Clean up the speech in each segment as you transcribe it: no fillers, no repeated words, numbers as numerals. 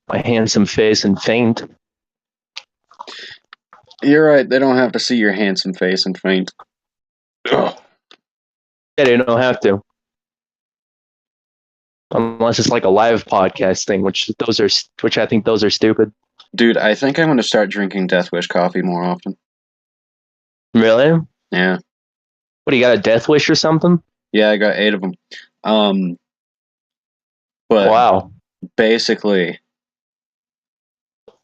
my handsome face and faint. You're right. They don't have to see your handsome face and faint. Ugh. Yeah, they don't have to. Unless it's like a live podcast thing, which I think those are stupid. Dude, I think I'm going to start drinking Death Wish coffee more often. Really? Yeah. What, do you got a death wish or something? Yeah, I got 8 of them. But Wow. basically,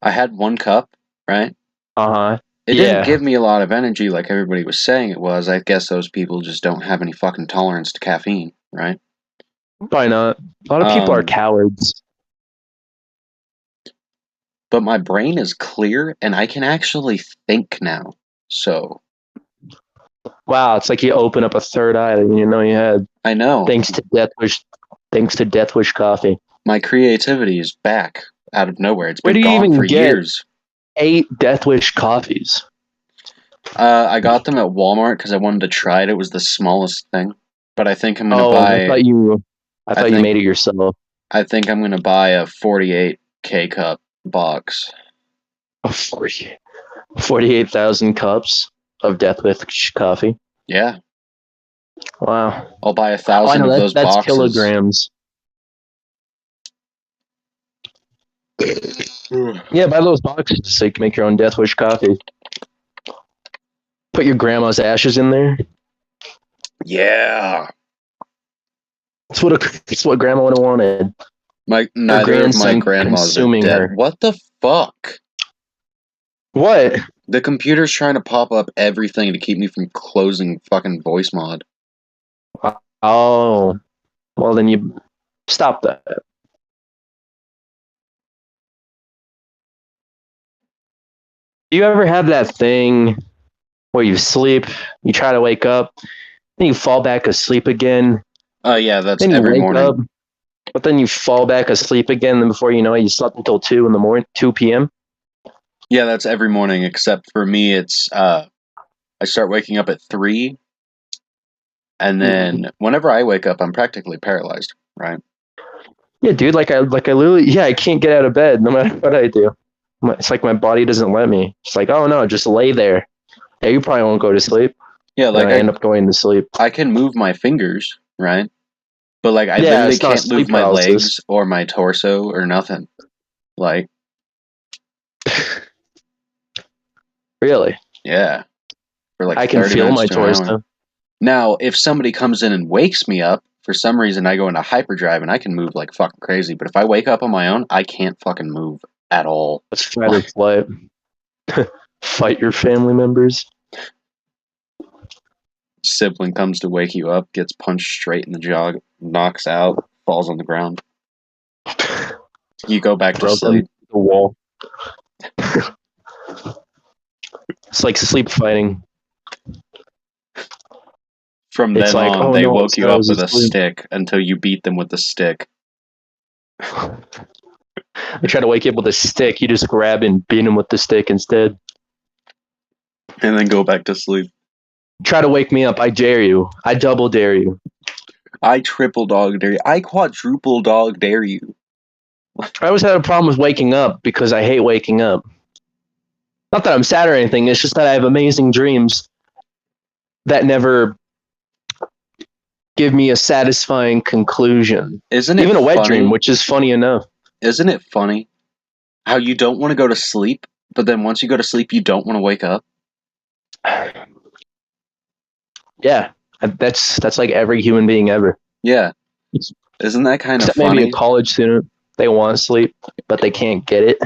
I had 1 cup, right? Uh-huh. It Yeah. didn't give me a lot of energy like everybody was saying it was. I guess those people just don't have any fucking tolerance to caffeine, right? Probably not. A lot of people are cowards. But my brain is clear, and I can actually think now. So... Wow, it's like you open up a third eye that you didn't know you had. I know. Thanks to Death Wish coffee. My creativity is back out of nowhere. It's Where been do you gone even for get years. 8 Death Wish coffees? I got them at Walmart because I wanted to try it. It was the smallest thing. But I think I'm going to buy... I thought you made it yourself. I think I'm going to buy a 48 K-cup box. 48,000 cups of Death Wish coffee. Yeah. Wow. I'll buy 1,000 of those boxes. That's kilograms. Yeah, buy those boxes so you can make your own Death Wish coffee. Put your grandma's ashes in there. Yeah. That's what grandma would have wanted. Neither of my grandmas are dead. Her. What the fuck? What? The computer's trying to pop up everything to keep me from closing fucking voice mod. Oh. Well, then you stop that. Do you ever have that thing where you sleep, you try to wake up, then you fall back asleep again? Oh, yeah, that's every morning. Up, but then you fall back asleep again, and before you know it, you slept until 2 p.m.? Yeah, that's every morning, except for me, it's, I start waking up at 3, and then whenever I wake up, I'm practically paralyzed, right? Yeah, dude, I literally, I can't get out of bed no matter what I do. It's like my body doesn't let me. It's like, oh no, just lay there. Yeah, you probably won't go to sleep. Yeah, I end up going to sleep. I can move my fingers, right? But I literally can't move my legs or my torso or nothing. Really? Yeah. For I can feel my torso. Now, if somebody comes in and wakes me up, for some reason I go into hyperdrive and I can move like fucking crazy. But if I wake up on my own, I can't fucking move at all. Let's fight or flight. Fight your family members. Sibling comes to wake you up, gets punched straight in the jaw, knocks out, falls on the ground. You go back to sleep. The wall. It's like sleep fighting. From then on, they woke you up with a stick until you beat them with the stick. They try to wake you up with a stick. You just grab and beat them with the stick instead. And then go back to sleep. Try to wake me up. I dare you. I double dare you. I triple dog dare you. I quadruple dog dare you. I always had a problem with waking up because I hate waking up. Not that I'm sad or anything. It's just that I have amazing dreams that never give me a satisfying conclusion. Isn't it even a wet dream, which is funny enough? Isn't it funny how you don't want to go to sleep, but then once you go to sleep, you don't want to wake up? Yeah, that's like every human being ever. Yeah. Isn't that kind of funny? Maybe a college student, they want to sleep, but they can't get it.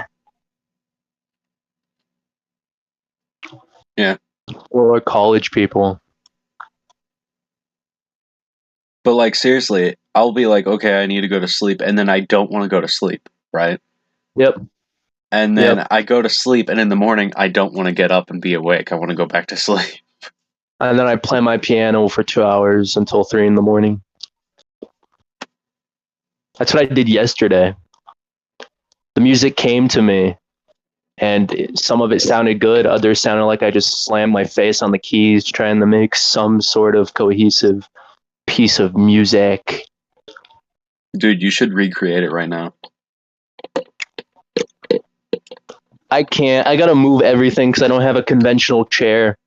Yeah. Or college people. But seriously, I'll be like, okay, I need to go to sleep, and then I don't want to go to sleep, right? Yep. And then I go to sleep, and in the morning, I don't want to get up and be awake. I want to go back to sleep. And then I play my piano for 2 hours until 3 in the morning. That's what I did yesterday. The music came to me, and some of it sounded good. Others sounded like I just slammed my face on the keys trying to make some sort of cohesive piece of music. Dude, you should recreate it right now. I can't. I gotta move everything because I don't have a conventional chair.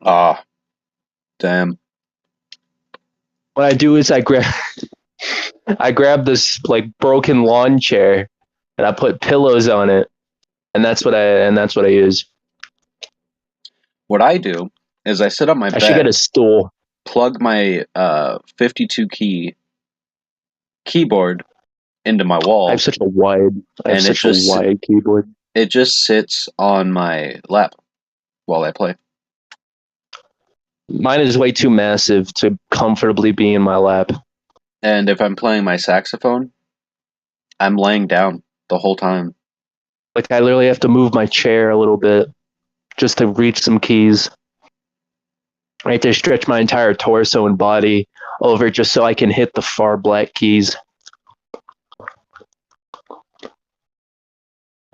Ah, damn. What I do is I grab this like broken lawn chair and I put pillows on it, and that's what I use. What I do is I sit on my I should get bed, a stool. plug my 52 key keyboard into my wall, I have and such a wide keyboard. it just sits on my lap while I play. Mine is way too massive to comfortably be in my lap. And if I'm playing my saxophone, I'm laying down the whole time. Like I literally have to move my chair a little bit just to reach some keys. I have to stretch my entire torso and body over just so I can hit the far black keys.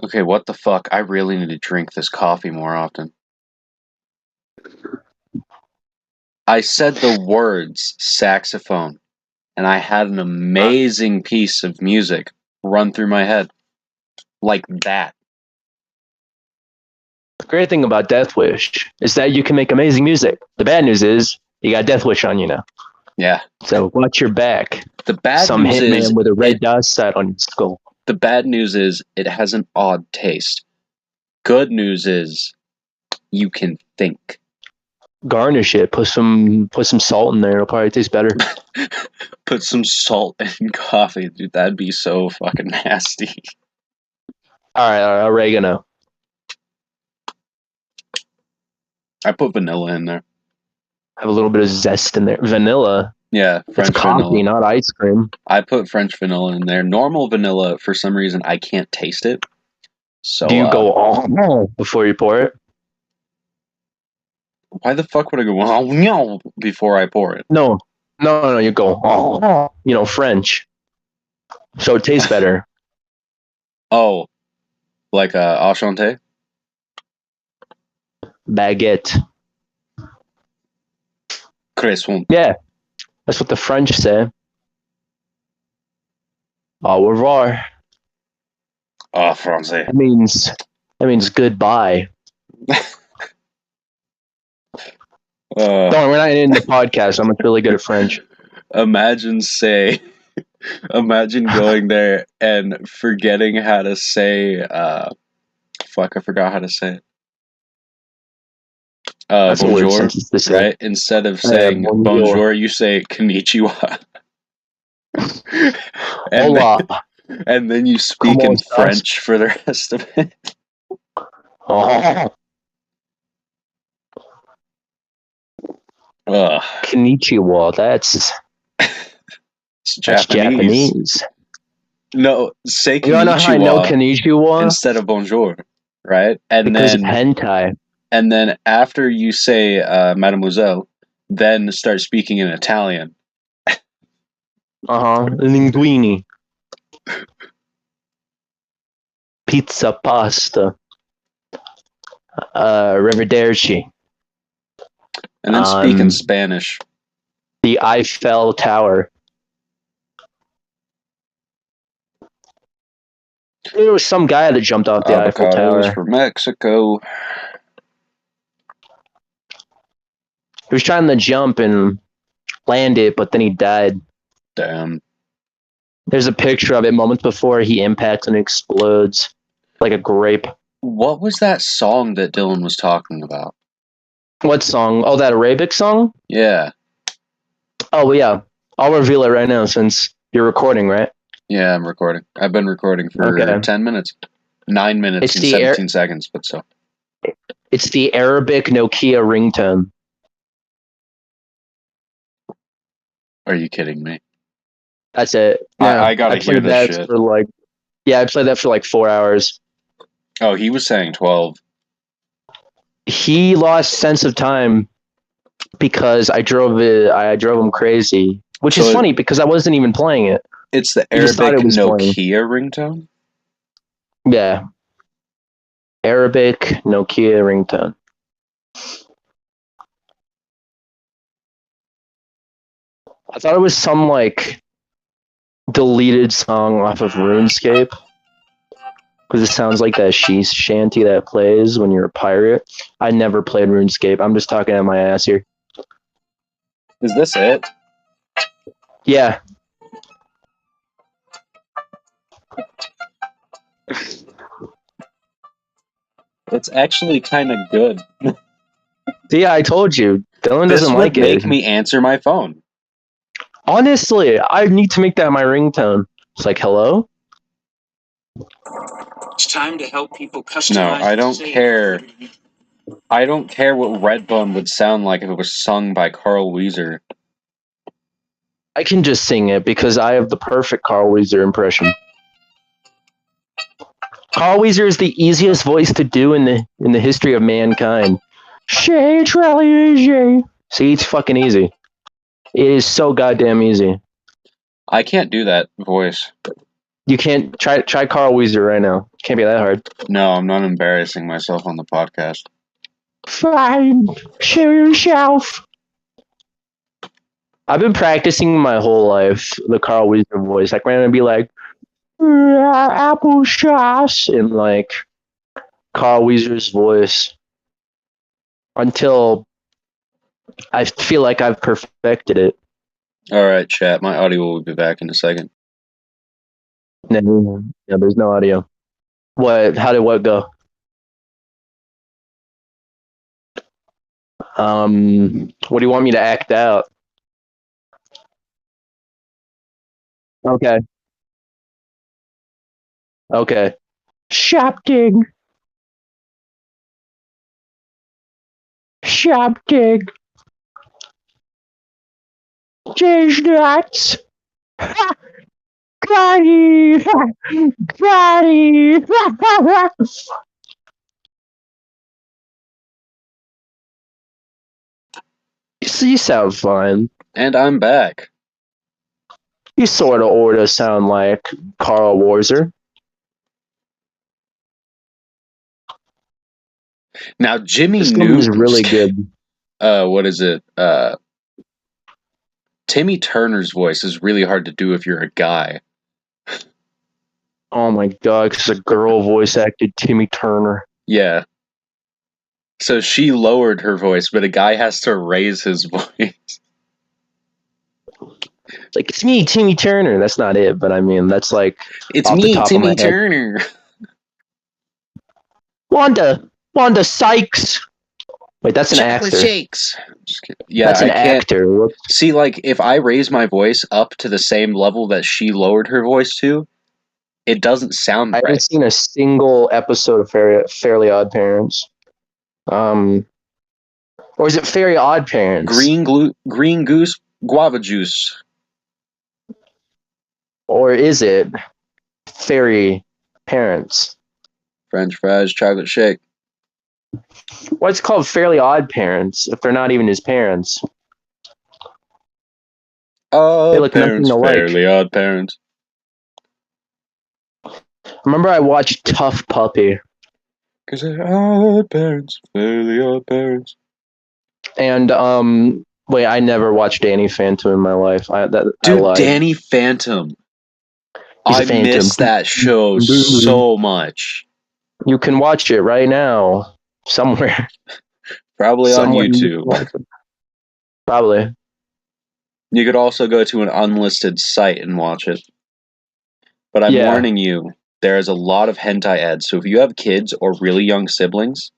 Okay, what the fuck? I really need to drink this coffee more often. I said the words saxophone, and I had an amazing piece of music run through my head. Like that. The great thing about Death Wish is that you can make amazing music. The bad news is you got Death Wish on you now. Yeah. So watch your back. The bad Some news is hitman with a red dot set on your skull. the bad news is it has an odd taste. Good news is you can think. Garnish it. Put some salt in there. It'll probably taste better. Put some salt in coffee, dude. That'd be so fucking nasty. All right, oregano. I put vanilla in there. Have a little bit of zest in there. Vanilla. Yeah, French It's coffee, vanilla. not ice cream. I put French vanilla in there. Normal vanilla, for some reason, I can't taste it. So, Do you go all before you pour it? why the fuck would I go no before I pour it? No. You go all. French. So it tastes better. Oh, like enchanté? Baguette. Croissant. Yeah, that's what the French say. Au revoir. Oh, français. That means goodbye. Don't worry, we're not in the podcast. I'm really good at French. Imagine going there and forgetting how to say, fuck, I forgot how to say it. That's a weird Bonjour, sentence to say. right? Instead of saying bonjour, you say konnichiwa. Hola. And then you speak in French for the rest of it. Oh. Konnichiwa. That's Japanese. No, say konnichiwa. You wanna know how I know konnichiwa? Instead of bonjour, right? And because then of hentai. And then after you say mademoiselle, then start speaking in Italian. Linguini. Pizza, pasta. Arrivederci. And then speak in Spanish. The Eiffel Tower. There was some guy that jumped off the Eiffel Tower. For Mexico. He was trying to jump and land it, but then he died. Damn. There's a picture of it moments before he impacts and explodes like a grape. What was that song that Dylan was talking about? What song? Oh, that Arabic song? Yeah. Oh, yeah. I'll reveal it right now since you're recording, right? Yeah, I'm recording. I've been recording for 10 minutes. 9 minutes and 17 seconds, but so. It's the Arabic Nokia ringtone. Are you kidding me? That's it. Yeah, I gotta hear this shit. I played that for like 4 hours. Oh, he was saying 12. He lost sense of time because I drove him crazy. Which is funny because I wasn't even playing it. It's the Arabic Nokia ringtone? Yeah. Arabic Nokia ringtone. I thought it was some like deleted song off of RuneScape. because it sounds like that she's shanty that plays when you're a pirate. I never played RuneScape. I'm just talking out my ass here. Is this it? Yeah. It's actually kind of good. See, I told you. Dylan This doesn't would like make it. me answer my phone. Honestly, I need to make that my ringtone. It's like, hello? It's time to help people customize. No, I don't care. I don't care what Redbone would sound like if it was sung by Carl Weezer. I can just sing it because I have the perfect Carl Weezer impression. Carl Weezer is the easiest voice to do in the history of mankind. Shay, it's really easy. See, it's fucking easy. It is so goddamn easy. I can't do that voice. You can't try Carl Weezer right now. Can't be that hard. No, I'm not embarrassing myself on the podcast. Fine, show yourself. I've been practicing my whole life the Carl Weezer voice. Like, I'm gonna be like, applesauce, in like Carl Weezer's voice until I feel like I've perfected it. Alright, chat. My audio will be back in a second. No, yeah, there's no audio. What? How did what go? What do you want me to act out? Okay. Okay. Shopting. Shopting. Cheese nuts. Granny. Granny. You sound fine. And I'm back. You sort of order sound like Carl Weezer. Now, Jimmy This Newton's is really good. What is it? Timmy Turner's voice is really hard to do if you're a guy. Oh my god, because a girl voice acted Timmy Turner. Yeah. So she lowered her voice, but a guy has to raise his voice. It's like, it's me, Timmy Turner. That's not it, but I mean, that's like, It's off the me, top of my Timmy head. Turner. Wanda Sykes. Wait, that's an Chocolate actor. shakes. Just kidding. Yeah, That's an I can't actor. Whoops. see. Like, if I raise my voice up to the same level that she lowered her voice to, it doesn't sound I haven't right. seen a single episode of Fairly Odd Parents. Or is it Fairy Odd Parents? Green goose, guava juice. Or is it Fairy Parents? French fries, chocolate shake. Well, it's called Fairly Odd Parents if they're not even his parents. They look nothing Parents, alike. Fairly Odd Parents. Remember I watched Tough Puppy. Because they're odd parents, Fairly Odd Parents. And, wait, I never watched Danny Phantom in my life. I lied. Danny Phantom. He's a I phantom. miss that show so much. You can watch it right now. Somewhere. Probably on Somewhere YouTube. Probably. You could also go to an unlisted site and watch it. But I'm Yeah. warning you, there is a lot of hentai ads. So if you have kids or really young siblings,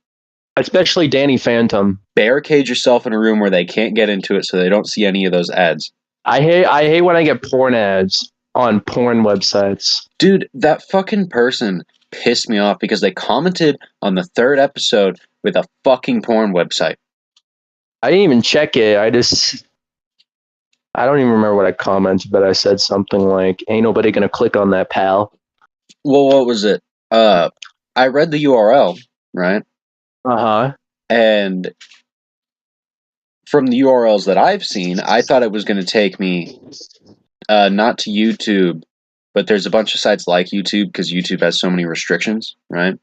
Especially Danny Phantom. barricade yourself in a room where they can't get into it so they don't see any of those ads. I hate when I get porn ads on porn websites. Dude, that fucking person pissed me off because they commented on the 3rd episode with a fucking porn website. I didn't even check it. I don't even remember what I commented, but I said something like, ain't nobody gonna click on that, pal. Well, what was it? I read the URL, right? Uh-huh. And from the URLs that I've seen, I thought it was going to take me not to YouTube, but there's a bunch of sites like YouTube because YouTube has so many restrictions, right?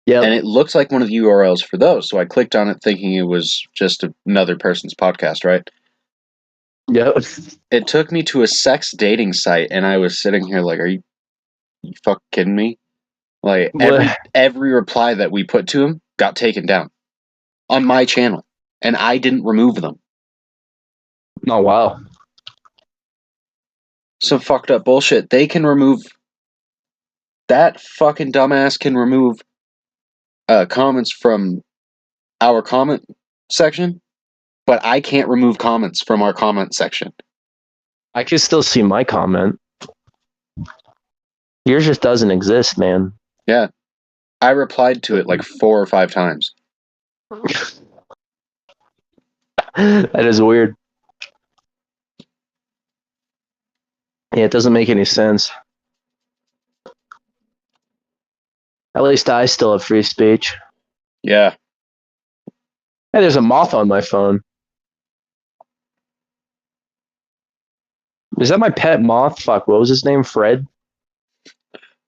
Yeah. And it looked like one of the URLs for those, so I clicked on it thinking it was just another person's podcast, right? Yep. It took me to a sex dating site, and I was sitting here like, are you fucking kidding me? Like What? every reply that we put to him got taken down on my channel, and I didn't remove them. Oh wow. Some fucked up bullshit. They can remove that fucking dumbass can remove comments from our comment section, but I can't remove comments from our comment section. I can still see my comment. Yours just doesn't exist, man. Yeah. I replied to it like 4 or 5 times. That is weird. Yeah, it doesn't make any sense. At least I still have free speech. Yeah. Hey, there's a moth on my phone. Is that my pet moth? Fuck, what was his name? Fred?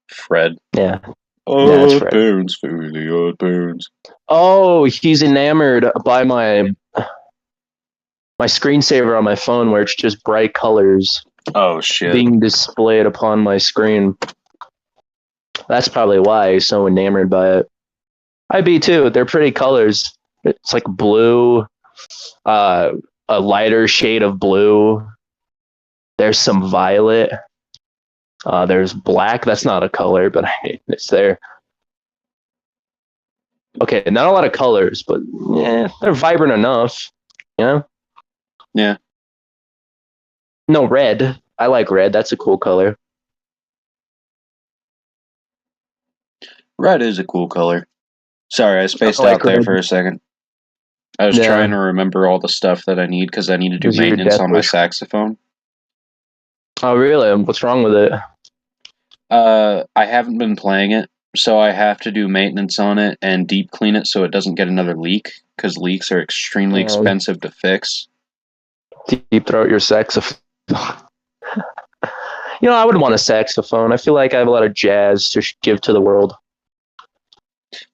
Fred. Yeah. Odd Fred. parents, fairly odd parents. Oh, he's enamored by my screensaver on my phone where it's just bright colors Oh shit. being displayed upon my screen. That's probably why he's so enamored by it. I be too. They're pretty colors. It's like blue, a lighter shade of blue. There's some violet. There's black. That's not a color, but it's there. Okay, not a lot of colors, but yeah, they're vibrant enough. You know? Yeah. No, red. I like red. That's a cool color. Red is a cool color. Sorry, I spaced I like out there red. for a second. I was trying to remember all the stuff that I need because I need to do 'Cause you're maintenance on my deathly- saxophone. Oh, really? What's wrong with it? I haven't been playing it, so I have to do maintenance on it and deep clean it so it doesn't get another leak, because leaks are extremely expensive to fix. Deep throat your saxophone. You know, I would want a saxophone. I feel like I have a lot of jazz to give to the world.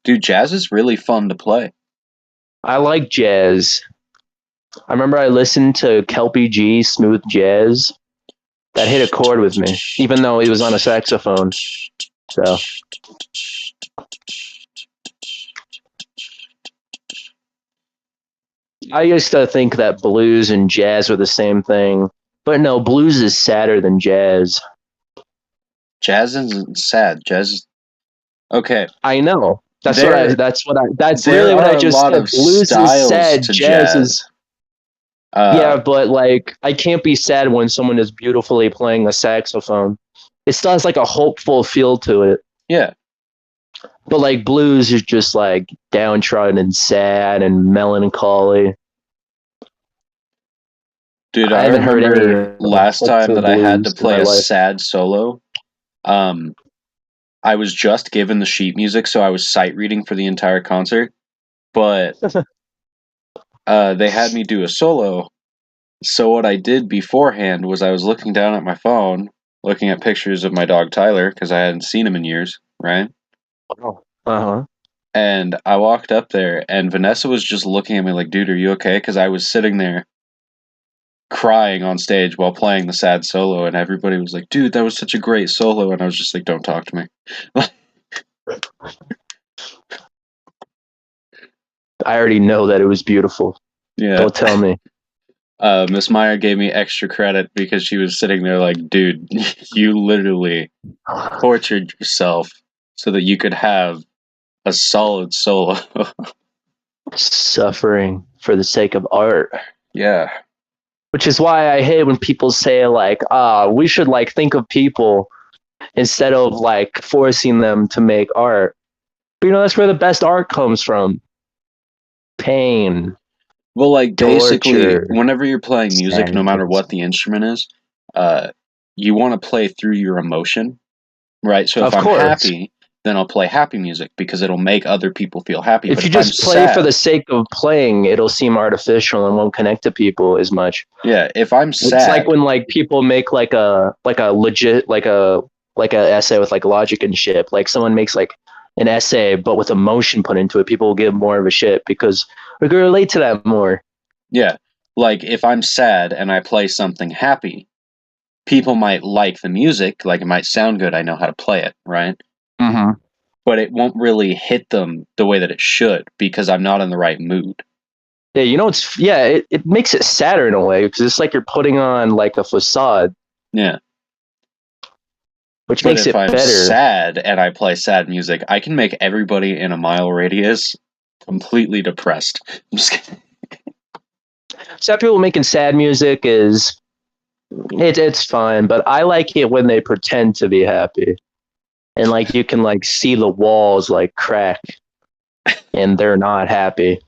Dude, jazz is really fun to play. I like jazz. I remember I listened to Kelpie G Smooth Jazz. That hit a chord with me, even though he was on a saxophone. So I used to think that blues and jazz were the same thing, but no, blues is sadder than jazz. Jazz isn't sad. Jazz is... Okay. I know. That's There really what I are a just lot said. of Blues styles is sad, to jazz jazz. is yeah, but like I can't be sad when someone is beautifully playing a saxophone. It still has like a hopeful feel to it. Yeah. But like blues is just like downtrodden and sad and melancholy. Dude, I I haven't heard remember any last time that I had to blues in play my a life. sad solo. I was just given the sheet music, so I was sight reading for the entire concert. But they had me do a solo. So what I did beforehand was I was looking down at my phone, looking at pictures of my dog Tyler, because I hadn't seen him in years, right? Uh-huh. And I walked up there, and Vanessa was just looking at me like, dude, are you okay? Because I was sitting there crying on stage while playing the sad solo, and everybody was like, dude, that was such a great solo. And I was just like, don't talk to me. I already know that it was beautiful. Yeah. Don't tell me. Miss Meyer gave me extra credit because she was sitting there like, dude, you literally tortured yourself so that you could have a solid solo. Suffering for the sake of art. Yeah. Which is why I hate when people say like, we should like think of people instead of like forcing them to make art. But you know, that's where the best art comes from. Pain. Well, like basically, Torture. whenever you're playing music, no matter what the instrument is, you want to play through your emotion, right? So if Of I'm course. happy, then I'll play happy music because it'll make other people feel happy. If But you if just I'm play sad, for the sake of playing, it'll seem artificial and won't connect to people as much. yeah, if I'm sad, It's like when like people make like a legit like a essay with like logic and shit. Like someone makes like an essay but with emotion put into it, people will give more of a shit because we can relate to that more. yeah, like if I'm sad and I play something happy, people might like the music, like it might sound good. I know how to play it, right? Mm-hmm. but it won't really hit them the way that it should because I'm not in the right mood. Yeah, it makes it sadder in a way because it's like you're putting on like a facade, Yeah. which But makes if it I'm better. sad and I play sad music, I can make everybody in a mile radius completely depressed. I'm just kidding. Sad people making sad music it's fine, but I like it when they pretend to be happy, and like you can like see the walls like crack, and they're not happy.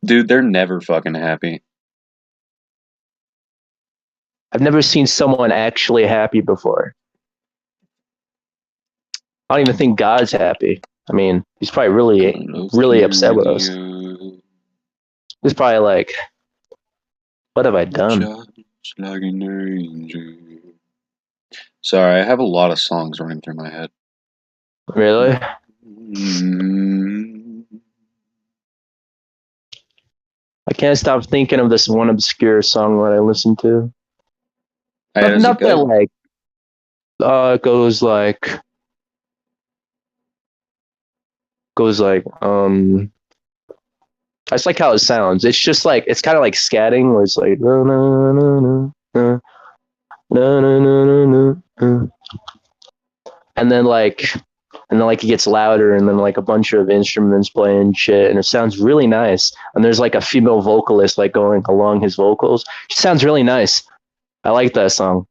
Dude, they're never fucking happy. I've never seen someone actually happy before. I don't even think God's happy. I mean, he's probably really upset with us. He's probably like, what have I done? Like an angel. Sorry, I have a lot of songs running through my head. Really? I can't stop thinking of this one obscure song that I listen to. Not that like, it goes like, I just like how it sounds. It's just like, it's kind of like scatting where it's like, na, na, na, na, na, na, na, na, na, na. And then like it gets louder, and then like a bunch of instruments playing shit, and it sounds really nice. And there's like a female vocalist like going along his vocals. It sounds really nice. I like that song.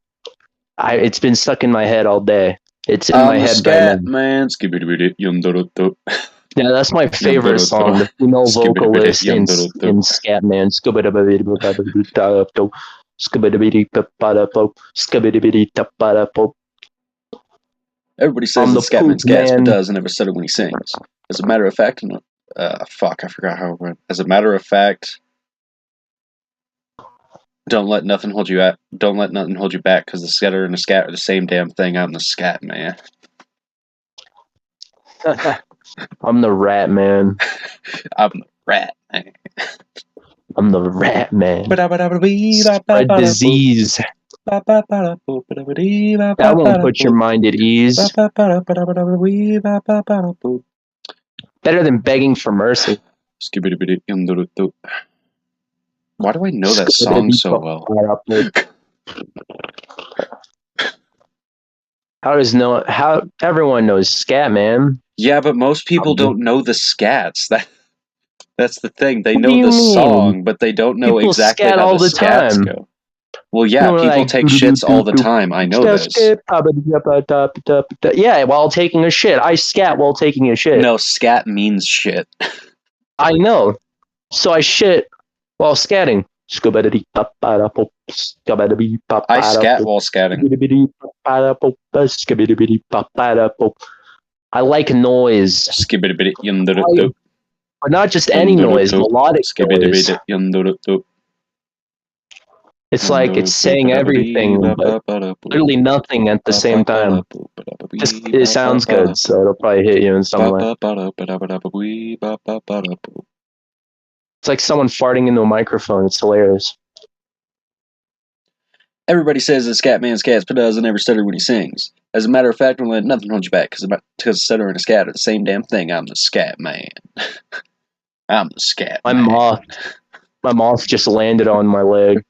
It's been stuck in my head all day. It's in my head right now. Man. Yeah, that's my favorite song. The female vocalist in Scatman. Everybody says that Scatman scats, but does, and never said it when he sings. As a matter of fact, fuck, I forgot how it went. As a matter of fact, don't let nothing hold you back, because the scatter and the scat are the same damn thing. I'm the scat man. I'm the rat man. I'm the rat man. I'm the rat man. Spread disease. That won't put your mind at ease. Better than begging for mercy. Why do I know that song so well? How everyone knows scat, man. Yeah, but most people don't know the scats. That's the thing. They know the mean? song, but they don't know People exactly scat how all the scats time. go. Well, yeah, people like, take shits all the time. I know this. Yeah, while taking a shit. I scat while taking a shit. No, scat means shit. I know. So I shit while scatting. I scat while scatting. I like noise. But not just any noise, melodic noise. It's like it's saying everything, but literally nothing at the same time. It sounds good, so it'll probably hit you in some way. It's like someone farting into a microphone. It's hilarious. Everybody says that Scatman scats, but doesn't ever stutter when he sings. As a matter of fact, don't let nothing hold you back, because stutter and a scat are the same damn thing. I'm the scat man. I'm the scat man. My moth just landed on my leg.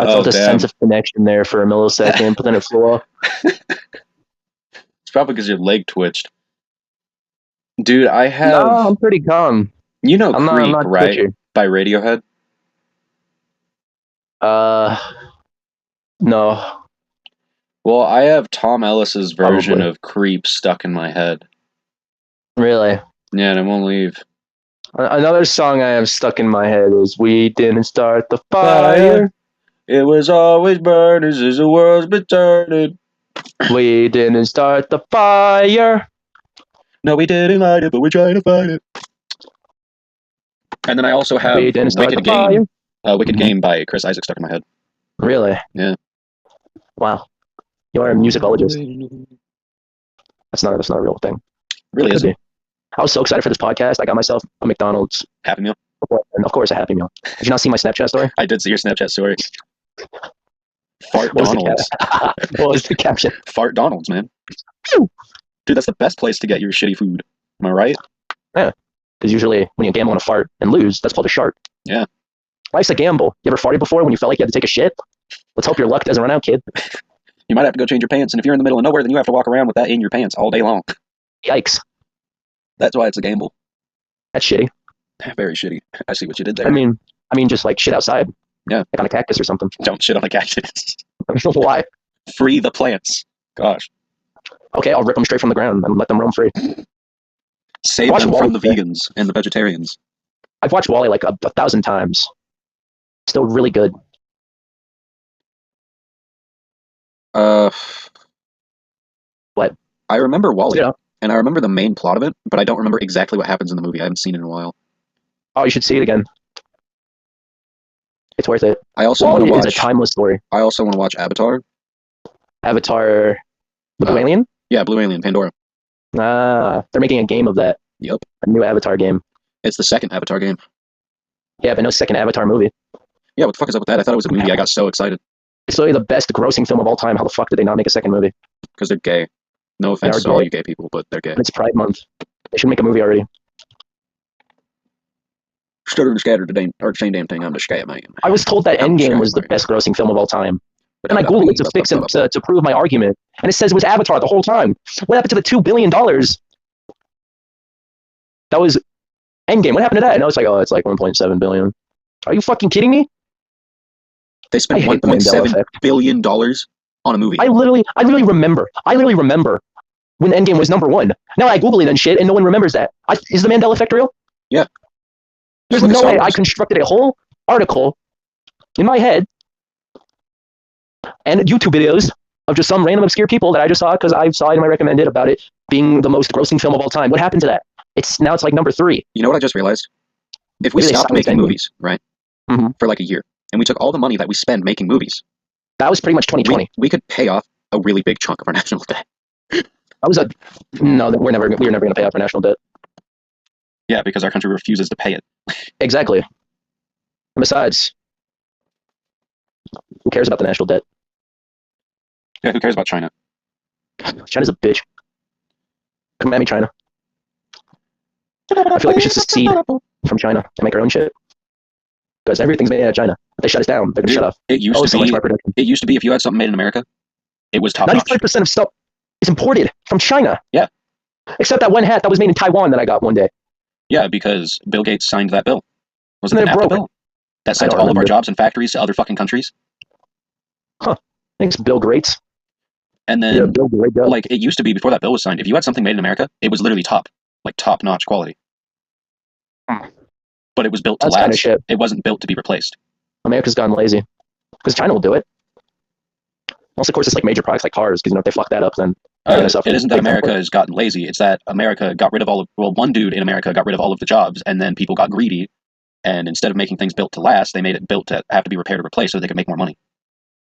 I felt a sense of connection there for a millisecond, but then it flew off. It's probably because your leg twitched. Dude, No, I'm pretty calm. You know Creep, right? Twitchy. By Radiohead? No. Well, I have Tom Ellis's version of Creep stuck in my head. Really? Yeah, and it won't leave. Another song I have stuck in my head is "We Didn't Start the Fire." It was always burning since the world's been turning. We didn't start the fire. No, we didn't light it, but we're trying to fight it. And then I also have Wicked Game. Wicked Game by Chris Isaac stuck in my head. Really? Yeah. Wow. You are a musicologist. That's not a real thing. Really isn't. I was so excited for this podcast. I got myself a McDonald's Happy Meal. And of course, a Happy Meal. Did you not see my Snapchat story? I did see your Snapchat story. Fart What Donalds. What was the caption? Fart Donalds, man. Dude, that's the best place to get your shitty food. Am I right? Because usually when you gamble on a fart and lose, that's called a shark. Yeah. Life's a gamble. You ever farted before when you felt like you had to take a shit? Let's hope your luck doesn't run out, kid. You might have to go change your pants, and if you're in the middle of nowhere, then you have to walk around with that in your pants all day long. Yikes. That's why it's a gamble. That's shitty. Very shitty. I see what you did there. I mean, just like shit outside. Yeah. Like on a cactus or something. Don't shit on a cactus. Why? Free the plants. Gosh. Okay, I'll rip them straight from the ground and let them roam free. Save Watch them Wall-E from the vegans and the vegetarians. I've watched Wall-E like 1,000 times. Still really good. What? I remember Wall-E, Yeah. and I remember the main plot of it, but I don't remember exactly what happens in the movie. I haven't seen it in a while. Oh, you should see it again. It's worth it. I also want to Wall-E is watch. a timeless story. I also want to watch Avatar. Avatar, the Blue Alien. Yeah, Blue Alien, Pandora. They're making a game of that. Yep. A new Avatar game. It's the second Avatar game. Yeah, but no second Avatar movie. Yeah, what the fuck is up with that? I thought it was a movie. I got so excited. It's literally the best grossing film of all time. How the fuck did they not make a second movie? Because they're gay. No offense They are to all gay. you gay people, but they're gay. It's Pride Month. They should make a movie already. Stutter and scatter the same damn thing. I'm the scat man. I was told that I'm Endgame sure, was the right. best grossing film of all time. And I googled it to fix it to prove my argument, and it says it was Avatar the whole time. What happened to the $2 billion? That was Endgame. What happened to that? And I was like, oh, it's like 1.7 billion. Are you fucking kidding me? They spent I hate the Mandela $1.7 effect. billion on a movie. I literally remember when Endgame was number one. Now I Google it and shit, and no one remembers that. Is the Mandela effect real? Yeah. There's Look at no Star way I Wars. constructed a whole article in my head and YouTube videos of just some random obscure people that I just saw because I saw it in my recommended about it being the most grossing film of all time. What happened to that? It's like number 3. You know what I just realized? If we Really stopped silent making Endgame. movies, right, Mhm. for like a year, and we took all the money that we spend making movies, That was pretty much 2020. we could pay off a really big chunk of our national debt. That was no. We're never going to pay off our national debt. Yeah, because our country refuses to pay it. Exactly. And besides, who cares about the national debt? Yeah, who cares about China? China's a bitch. Come at me, China. I feel like we should secede from China and make our own shit. Because everything's made out of China. If they shut us down, they're going to shut off. It used Oh, to so be. much more production. It used to be if you had something made in America, it was top notch. 95% of stuff is imported from China. Yeah. Except that one hat that was made in Taiwan that I got one day. Yeah, because Bill Gates signed that bill. Was it And the then it NAFTA broke. bill? That I sent don't all of our remember. jobs and factories to other fucking countries. Thanks, Bill Gates. And then, Yeah, Bill Gates. like, it used to be before that bill was signed, if you had something made in America, it was literally top-notch quality. But it was built to That's kinda last. shit. It wasn't built to be replaced. America's gone lazy. Because China will do it. Also, of course, it's like major products like cars, because if they fuck that up, then they're gonna suffer. It isn't that Big time. America has gotten lazy. It's that America got rid of one dude in America got rid of all of the jobs, and then people got greedy, and instead of making things built to last, they made it built to have to be repaired or replaced so they could make more money.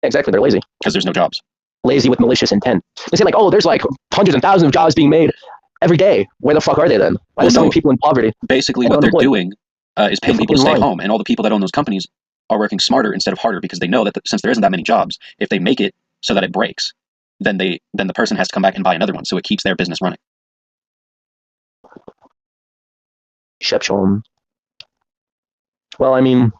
Exactly, they're lazy. Because there's no jobs. Lazy with malicious intent. They say like, oh, there's like hundreds and thousands of jobs being made every day. Where the fuck are they then? Why are Well, so many no. people in poverty? Basically, And what they're unemployed. doing is paying people to fucking stay lying. home, and all the people that own those companies are working smarter instead of harder because they know that since there isn't that many jobs, if they make it so that it breaks, then the person has to come back and buy another one, so it keeps their business running. Shepshon. Well, I mean,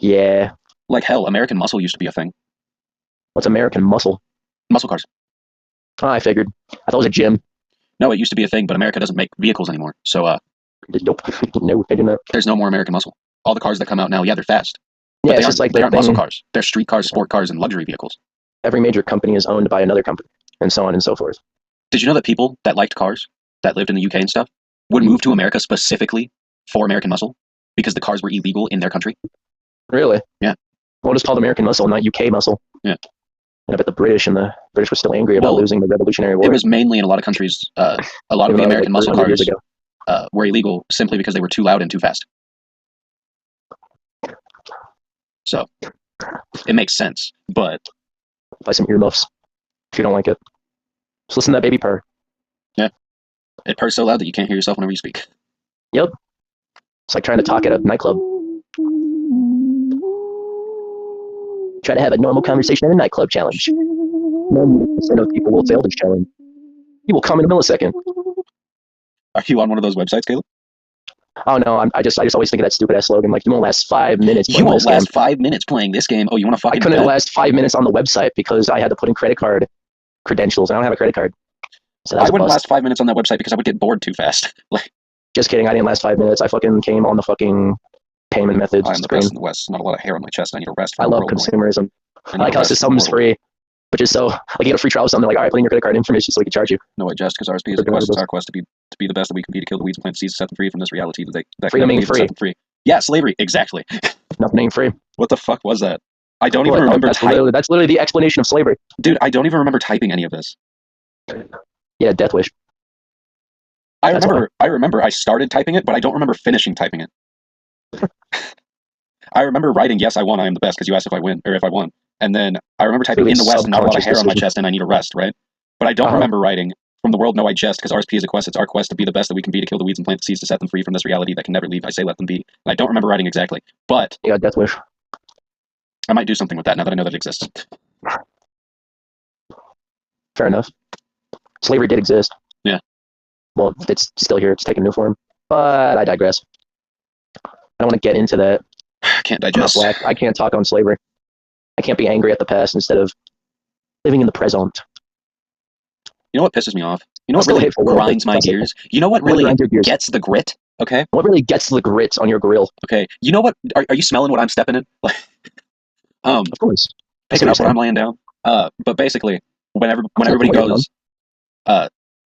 yeah. Like hell, American Muscle used to be a thing. What's American Muscle? Muscle cars. Oh, I figured. I thought it was a gym. No, it used to be a thing, but America doesn't make vehicles anymore, so Nope. No, I didn't. there's no more American Muscle. All the cars that come out now, yeah, they're fast. Yeah, But it's just like they the aren't muscle thing. cars. They're street cars, sport cars, and luxury vehicles. Every major company is owned by another company, and so on and so forth. Did you know that people that liked cars, that lived in the UK and stuff, would move to America specifically for American Muscle because the cars were illegal in their country? Really? Yeah. Well, it's called American Muscle, not UK Muscle. Yeah. And I bet the British were still angry about Well, losing the Revolutionary War. It was mainly in a lot of countries. A lot of Even the though it was American like muscle 300 years cars ago. were illegal simply because they were too loud and too fast. So it makes sense, but Buy some earmuffs if you don't like it. Just listen to that baby purr. it purrs so loud that you can't hear yourself whenever you speak. It's like trying to talk at a nightclub. Try to have a normal conversation at a nightclub challenge. 9% of people will fail this challenge. You will come in a millisecond. Are you on one of those websites, Caleb? Oh no, I just always think of that stupid ass slogan. Like, you won't last 5 minutes. You won't this last game. 5 minutes playing this game. Oh, you want to I fucking couldn't bet? last 5 minutes on the website because I had to put in credit card credentials. I don't have a credit card. So I wouldn't last 5 minutes on that website because I would get bored too fast. Like, just kidding. I didn't last 5 minutes. I fucking came on the fucking payment methods I'm the screen. best in the West. Not a lot of hair on my chest. I need a rest. I From the love world, boy. consumerism. I like how rest from the something's world. free, which is so like you get a free trial or something. Like, all right, put in your credit card information so we can charge you. No, I jest because RSP is a quest. It's our quest to be the best that we can be to kill the weeds and plant seeds to set them free from this reality that Freedom can ain't never free. set them free. Yeah, slavery. Exactly. Nothing ain't free. What the fuck was that? I don't even Well, remember. that's literally the explanation of slavery. Dude, I don't even remember typing any of this. Yeah, Death Wish. I remember I started typing it, but I don't remember finishing typing it. I remember writing, yes, I won, I am the best, because you asked if I win, or if I won. And then I remember typing Really in the West, not a lot of subconscious hair on my decision. chest, and I need a rest, right? But I don't remember writing, from the world, no, I jest, because RSP is a quest, it's our quest to be the best that we can be, to kill the weeds and plant the seeds, to set them free from this reality that can never leave. I say let them be. And I don't remember writing exactly, but Yeah, Death Wish. I might do something with that now that I know that it exists. Fair enough. Slavery did exist. Yeah. Well, it's still here. It's taking new form. But I digress. I don't want to get into that. I can't I'm not digest. black. I can't talk on slavery. I can't be angry at the past instead of living in the present. You know what pisses me off? You know what Still really hateful, grinds my but- gears? You know what What really grinds your gears? gets the grit? Okay? What really gets the grit on your grill? Okay. You know what? Are you smelling what I'm stepping in? Of course. Picking up what I'm laying down. But basically, when everybody goes,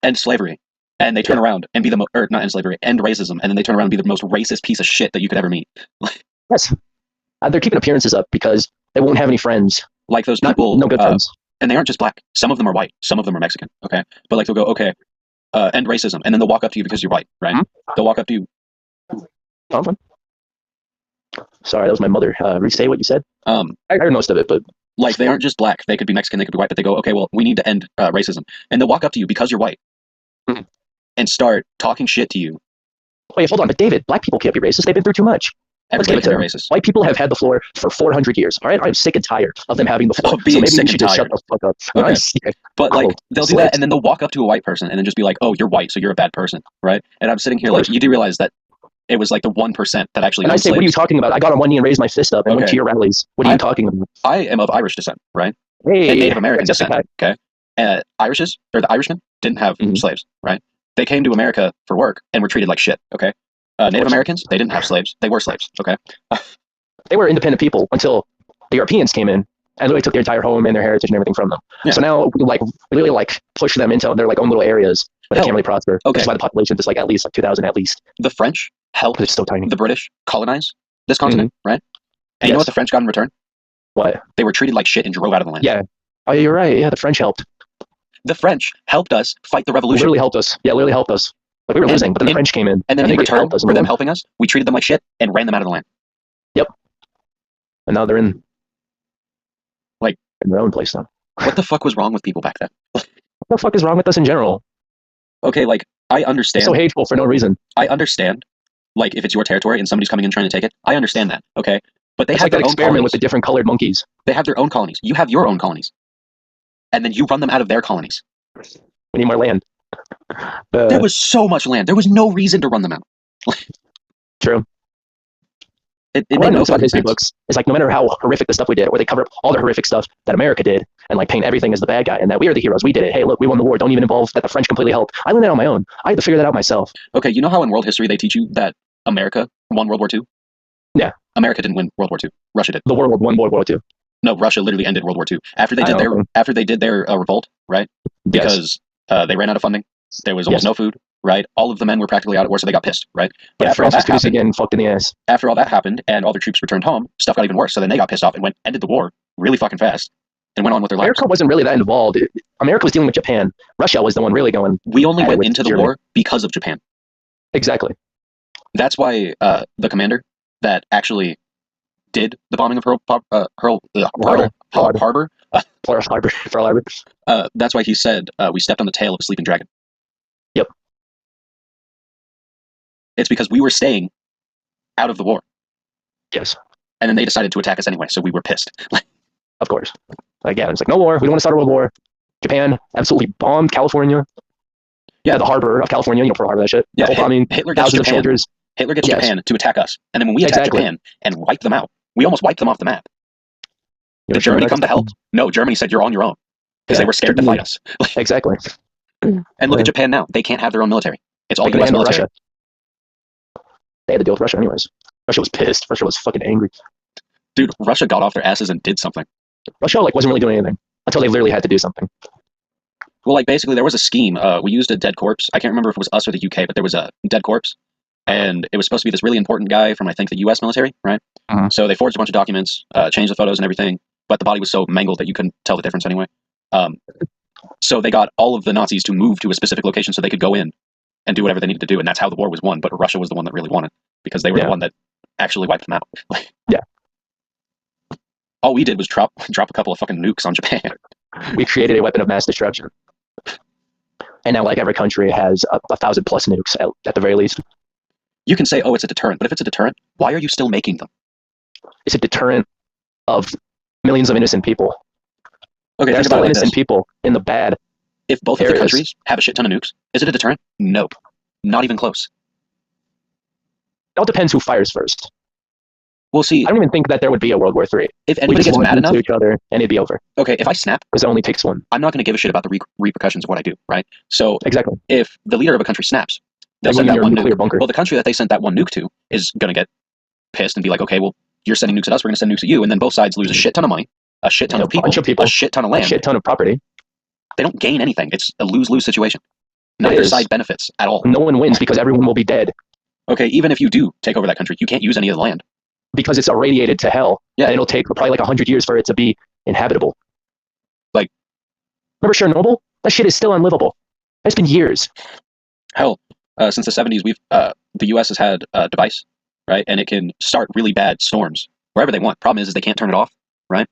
end slavery, and they turn around and be the or not end slavery, end racism, and then they turn around and be the most racist piece of shit that you could ever meet. Yes. They're keeping appearances up because they won't have any friends. Like those Not, people, no good friends. and they aren't just black. Some of them are white. Some of them are Mexican. Okay, but like they'll go, okay, end racism, and then they'll walk up to you because you're white, right? They'll walk up to you. Oh, fun. Sorry, that was my mother. Restate what you said. I heard most of it, but Like they aren't just black. They could be Mexican. They could be white. But they go, okay, well, we need to end racism, and they'll walk up to you because you're white, and start talking shit to you. wait, hold on. But David, black people can't be racist. They've been through too much. Let's give Everybody it to can be them. racist. White people have had the floor for 400 years. All right, I'm sick and tired of them having the floor. Of being so maybe sick we should and just shut tired. the fuck up. Okay. I'm sick. But like Oh, they'll do slaves. that, and then they'll walk up to a white person and then just be like, "Oh, you're white, so you're a bad person, right?" And I'm sitting here Of like, course. you do realize that it was like the 1% that actually And I owned say, what are you slaves. talking about? I got on one knee and raised my fist up and went Okay. to your rallies. What are you talking about? I am of Irish descent, right? Hey, And Native American accept descent. the fact. Okay, the Irishmen didn't have Mhm. slaves, right? They came to America for work and were treated like shit. Okay, Native course. Americans, they didn't have slaves. They were slaves. Okay, They were independent people until the Europeans came in and literally took their entire home and their heritage and everything from them. Yeah. So now we really push them into their own little areas where they Hell, can't really prosper. okay. Which is why the population is at least 2,000 at least. the French helped Because it's so tiny. the British colonize this continent, right? And you know Yes. what the French got in return? What? They were treated like shit and drove out of the land. Yeah. Oh, you're right. Yeah, the French helped. The French helped us fight the revolution. Literally helped us. Yeah, literally helped us. Like we were losing, but then the French came in. And then in they return helped us for them more. helping us, we treated them like shit and ran them out of the land. And now they're in Like their own place now. what the fuck was wrong with people back then? What the fuck is wrong with us in general? Okay, like I It's understand. so hateful for no reason. I understand. Like if it's your territory and somebody's coming in trying to take it, I understand that. Okay, but they It's have like that their own experiment colonies. with the different colored monkeys. They have their own colonies. You have your own colonies, and then you run them out of their colonies. We need more land. There was so much land. There was no reason to run them out. True. It What I made no notice about fucking history sense. books is like no matter how horrific the stuff we did, where they cover up all the horrific stuff that America did and like paint everything as the bad guy and that we are the heroes. We did it. Hey, look, we won the war. Don't even involve that the French completely helped. I learned that on my own. I had to figure that out myself. Okay, you know how in world history they teach you that America won World War II? Yeah. America didn't win World War II. Russia did. The world won World War II. No, Russia literally ended World War II after they I did know. their revolt, right? Yes. Because they ran out of funding. There was almost Yes. no food, right? All of the men were practically out at war, so they got pissed, right? But Yeah, after all France was that too busy happened, getting fucked in the ass. after all that happened, and all their troops returned home, stuff got even worse. So then they got pissed off and ended the war really fucking fast, and went on with their lives. America wasn't really that involved. America was dealing with Japan. Russia was the one really going. We only at it went with into the Germany. war because of Japan. Exactly. That's why the commander that actually did the bombing of Pearl Harbor, Pearl Harbor. that's why he said we stepped on the tail of a sleeping dragon. Yep. It's because we were staying out of the war, Yes, and then they decided to attack us anyway, so we were pissed. of course. Like, yeah, it's like no war. We don't want to start a world war. Japan absolutely bombed California. Yeah. The harbor of California, Pearl Harbor, that shit. Yeah, Whole bombing, Hitler gets thousands of Japan. soldiers. Hitler gets Yes. Japan to attack us, and then when we attack Exactly. Japan and wipe them out, we almost wiped them off the map. Did Germany come to help? No, Germany said you're on your own because they were scared to fight us. Exactly. And look at Japan now; they can't have their own military. It's all Like, they U.S. handle military. Russia. They had to deal with Russia anyways. Russia was pissed. Russia was fucking angry. Dude, Russia got off their asses and did something. Russia wasn't really doing anything until they literally had to do something. Well, basically, there was a scheme. We used a dead corpse. I can't remember if it was us or the UK, but there was a dead corpse. And it was supposed to be this really important guy from, I think, the U.S. military, right? Uh-huh. So they forged a bunch of documents, changed the photos and everything, but the body was so mangled that you couldn't tell the difference anyway. So they got all of the Nazis to move to a specific location so they could go in and do whatever they needed to do, and that's how the war was won. But Russia was the one that really won it because they were the one that actually wiped them out. Yeah. All we did was drop a couple of fucking nukes on Japan. We created a weapon of mass destruction. And now, every country has 1,000+ nukes at the very least. You can say, oh, it's a deterrent, but if it's a deterrent, why are you still making them? It's a deterrent of millions of innocent people. Okay, there are still innocent people in the bad. If both of the countries have a shit ton of nukes, is it a deterrent? No, not even close. It all depends who fires first. We'll see. I don't even think that there would be a World War III. If anybody gets mad enough to each other, and it'd be over. Okay, if I snap, because it only takes one. I'm not going to give a shit about the repercussions of what I do, right? So exactly, if the leader of a country snaps, they'll send that one nuke. Bunker. Well, the country that they sent that one nuke to is going to get pissed and be like, okay, well, you're sending nukes at us, we're going to send nukes at you, and then both sides lose a shit ton of money, a shit ton of people, a shit ton of land, a shit ton of property. They don't gain anything. It's a lose-lose situation. Neither side benefits at all. No one wins because everyone will be dead. Okay, even if you do take over that country, you can't use any of the land. Because it's irradiated to hell. Yeah, and it'll take probably 100 years for it to be inhabitable. Remember Chernobyl? That shit is still unlivable. It's been years. Hell, since the 70s, the U.S. has had a device, right? And it can start really bad storms wherever they want. Problem is they can't turn it off, right?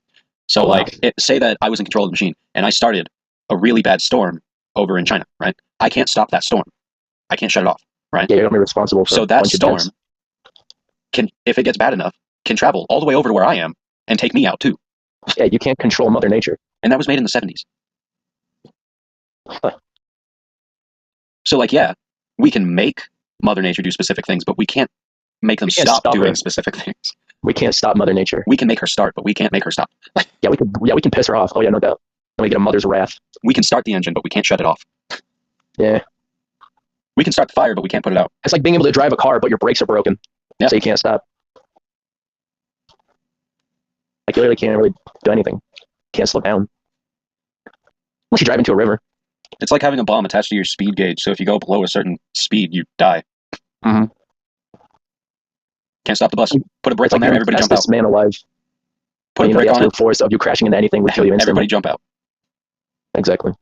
So, say that I was in control of the machine and I started a really bad storm over in China, right? I can't stop that storm. I can't shut it off, right? Yeah, you're going to be responsible for so that storm can, if it gets bad enough, can travel all the way over to where I am and take me out too. Yeah, you can't control Mother Nature. And that was made in the 70s. Huh. So, yeah, we can make Mother Nature do specific things, but we can't make them stop doing specific things. We can't stop Mother Nature. We can make her start, but we can't make her stop. Yeah, we can piss her off. Oh yeah, no doubt. Then we get a mother's wrath. We can start the engine, but we can't shut it off. Yeah. We can start the fire, but we can't put it out. It's like being able to drive a car, but your brakes are broken. Yeah. So you can't stop. You literally can't really do anything. Can't slow down. Unless you drive into a river. It's like having a bomb attached to your speed gauge, so if you go below a certain speed, you die. Mm-hmm. Can't stop the bus. Put a brick on there, everybody jump out. Man alive. Put a brick on it. The force of you crashing into anything would kill you instantly. Everybody jump out. Exactly.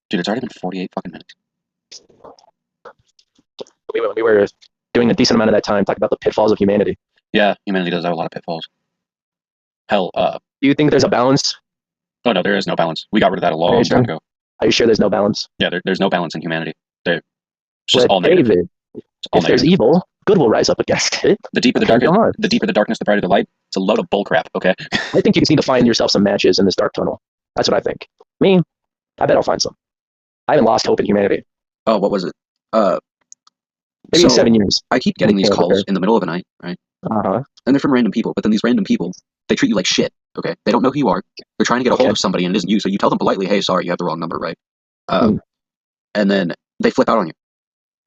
Dude, it's already been 48 fucking minutes. We were doing a decent amount of that time talking about the pitfalls of humanity. Yeah, humanity does have a lot of pitfalls. Hell, do you think there's a balance? Oh no, there is no balance. We got rid of that a long time ago. Are you sure there's no balance? Yeah, there's no balance in humanity. It's just all negative. David, if there's evil, good will rise up against it. The deeper the darkness, the brighter the light. It's a load of bullcrap, okay? I think you just need to find yourself some matches in this dark tunnel. That's what I think. Me, I bet I'll find some. I haven't lost hope in humanity. Oh, what was it? Maybe 7 years. I keep getting these calls in the middle of the night, right? Uh-huh. And they're from random people, but then these random people, they treat you like shit, okay? They don't know who you are. They're trying to get a hold of somebody and it isn't you, so you tell them politely, hey, sorry, you have the wrong number, right? And then they flip out on you.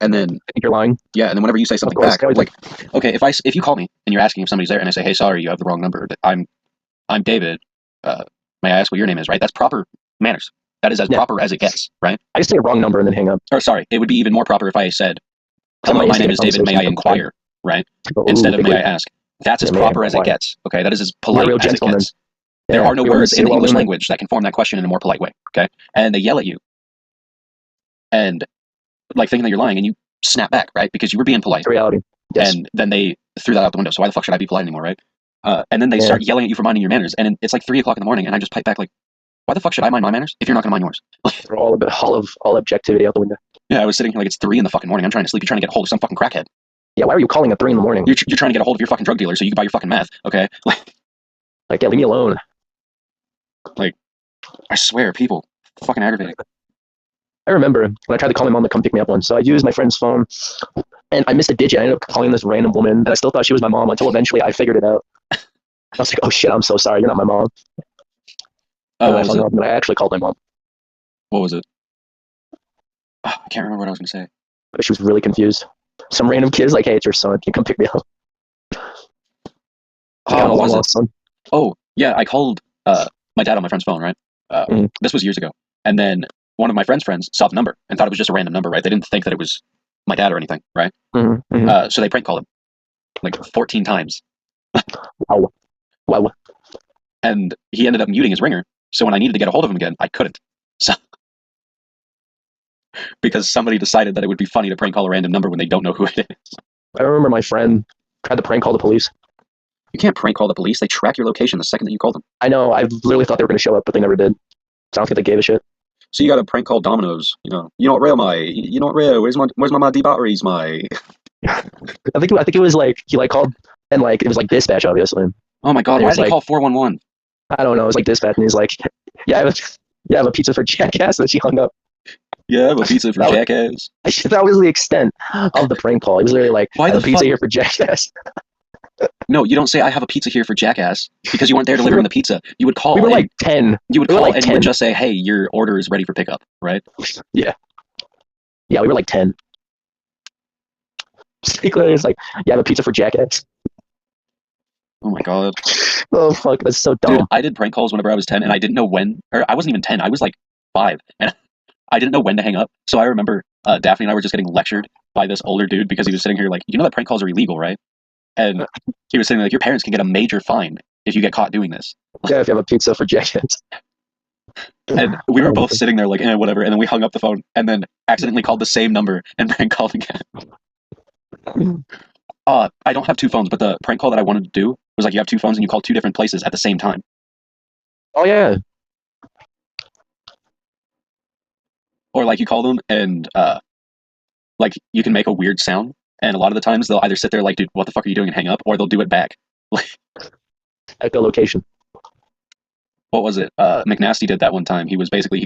And then I think you're lying. Yeah, and then whenever you say something back, okay, if you call me and you're asking if somebody's there and I say, hey, sorry, you have the wrong number, I'm David, may I ask what your name is, right? That's proper manners. That is as proper as it gets, right? I just say a wrong number and then hang up. Or sorry, it would be even more proper if I said, hello, my name is David, may I inquire, right? Instead of may I ask. That's as proper as it gets, okay? That is as polite as it gets. There are no words in the English language that can form that question in a more polite way, okay? And they yell at you. And thinking that you're lying, and you snap back, right? Because you were being polite. It's reality. Yes. And then they threw that out the window. So why the fuck should I be polite anymore, right? And then they start yelling at you for minding your manners. And it's 3 o'clock in the morning, and I just pipe back why the fuck should I mind my manners if you're not going to mind yours? Throw all objectivity out the window. Yeah, I was sitting here it's 3 in the fucking morning. I'm trying to sleep. You're trying to get a hold of some fucking crackhead. Yeah, why are you calling at 3 in the morning? You're trying to get a hold of your fucking drug dealer so you can buy your fucking meth, okay? Yeah, leave me alone. Like, I swear, people fucking aggravating. I remember when I tried to call my mom to come pick me up once. So I used my friend's phone, and I missed a digit. I ended up calling this random woman, and I still thought she was my mom until eventually I figured it out. I was like, "Oh shit, I'm so sorry. You're not my mom." And I hung up, and I actually called my mom. What was it? Oh, I can't remember what I was gonna say. But she was really confused. Some random kid's like, "Hey, it's your son. Can you come pick me up?" Oh, what was it? Son. Oh, yeah, I called my dad on my friend's phone, right? This was years ago. And then one of my friend's friends saw the number and thought it was just a random number, right? They didn't think that it was my dad or anything, right? So they prank called him like 14 times. Wow. Wow. And he ended up muting his ringer. So when I needed to get a hold of him again, I couldn't. So because somebody decided that it would be funny to prank call a random number when they don't know who it is. I remember my friend tried to prank call the police. You can't prank call the police. They track your location the second that you call them. I know. I literally thought they were going to show up, but they never did. So I don't think they gave a shit. So you got to prank call Domino's. You know what real my. You know what real. Where's my D batteries my. I think it was like he like called and like it was like dispatch obviously. Oh my god! Why did he call 411? I don't know. It was like dispatch, and he's like, "Yeah, I have a pizza for Jackass," and she hung up. Yeah, I have a pizza for Jackass. That was the extent of the prank call. It was literally like, "Why the pizza here for Jackass?" No, you don't say I have a pizza here for Jackass because you weren't there delivering the pizza. You would call. We were like 10. You would call and you would just say, "Hey, your order is ready for pickup," right? Yeah. Yeah, we were like 10. It's like, "Yeah, I have a pizza for Jackass." Oh my god. Oh fuck, that's so dumb. Dude, I did prank calls whenever I was 10, and I didn't know when. Or I wasn't even 10. I was like 5, and I didn't know when to hang up. So I remember Daphne and I were just getting lectured by this older dude because he was sitting here like, "You know that prank calls are illegal, right?" And he was saying like, "Your parents can get a major fine if you get caught doing this." Yeah, if you have a pizza for Jackass. And we were both sitting there like, whatever. And then we hung up the phone and then accidentally called the same number and prank called again. I don't have 2 phones, but the prank call that I wanted to do was like you have 2 phones and you call 2 different places at the same time. Oh yeah. Or like you call them and like you can make a weird sound. And a lot of the times they'll either sit there like, "Dude, what the fuck are you doing?" and hang up, or they'll do it back. Echolocation. What was it? McNasty did that one time. He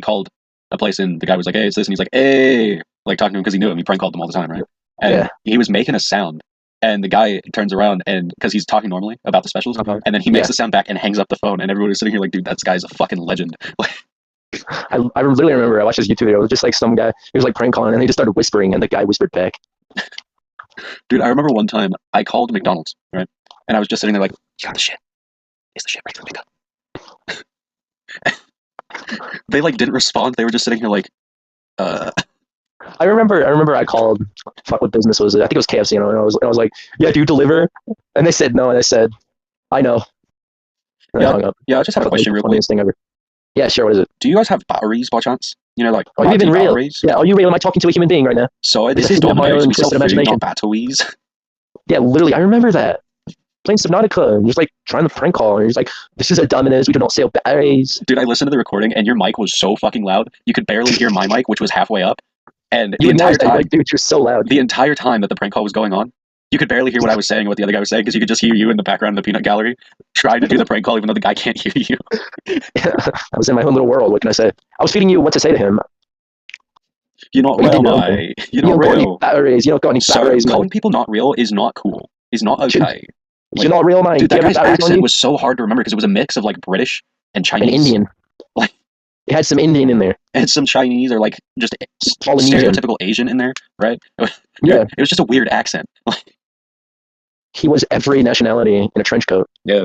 called a place and the guy was like, "Hey, it's this," and he's like, "Hey," like talking to him because he knew him. He prank called them all the time, right? And he was making a sound, and the guy turns around and because he's talking normally about the specials, and then he makes the sound back and hangs up the phone, and everybody was sitting here like, "Dude, that guy's a fucking legend." I literally remember I watched this YouTube video. It was just like some guy, he was like prank calling, and he just started whispering, and the guy whispered back. Dude, I remember one time I called McDonald's, right? And I was just sitting there like, "You got the shit. Is the shit ready for pickup?" They like didn't respond. They were just sitting here like, I remember I called, fuck, what business was it? I think it was KFC, and I was like, "Yeah, do you deliver?" And they said no, and I said, "I know." And I hung up. Yeah, I just have a question real quick. Thing ever. Yeah, sure, what is it? Do you guys have batteries by chance? You know, like, are you even real? Batteries? Yeah, are you real? Am I talking to a human being right now? So this is Domino's. We sell food, not batteries. Yeah, literally, I remember that. Playing Subnautica, and just like trying to prank call, and he's like, "This is a Domino's, we do not sell batteries." Dude, I listened to the recording, and your mic was so fucking loud, you could barely hear my mic, which was halfway up. And the entire time, like, dude, you're so loud. The entire time that the prank call was going on, you could barely hear what I was saying and what the other guy was saying, because you could just hear you in the background of the peanut gallery trying to do the prank call, even though the guy can't hear you. Yeah, I was in my own little world. What can I say? I was feeding you what to say to him. You're not real, my. You're not real. Batteries. You don't got any batteries. Calling people not real is not cool. Is not okay. Like, you're not real, man. Dude, that guy's accent was so hard to remember because it was a mix of like British and Chinese. And Indian. Like, it had some Indian in there. And some Chinese or like just stereotypical Asian in there, right? Yeah. It was just a weird accent. He was every nationality in a trench coat. Yeah.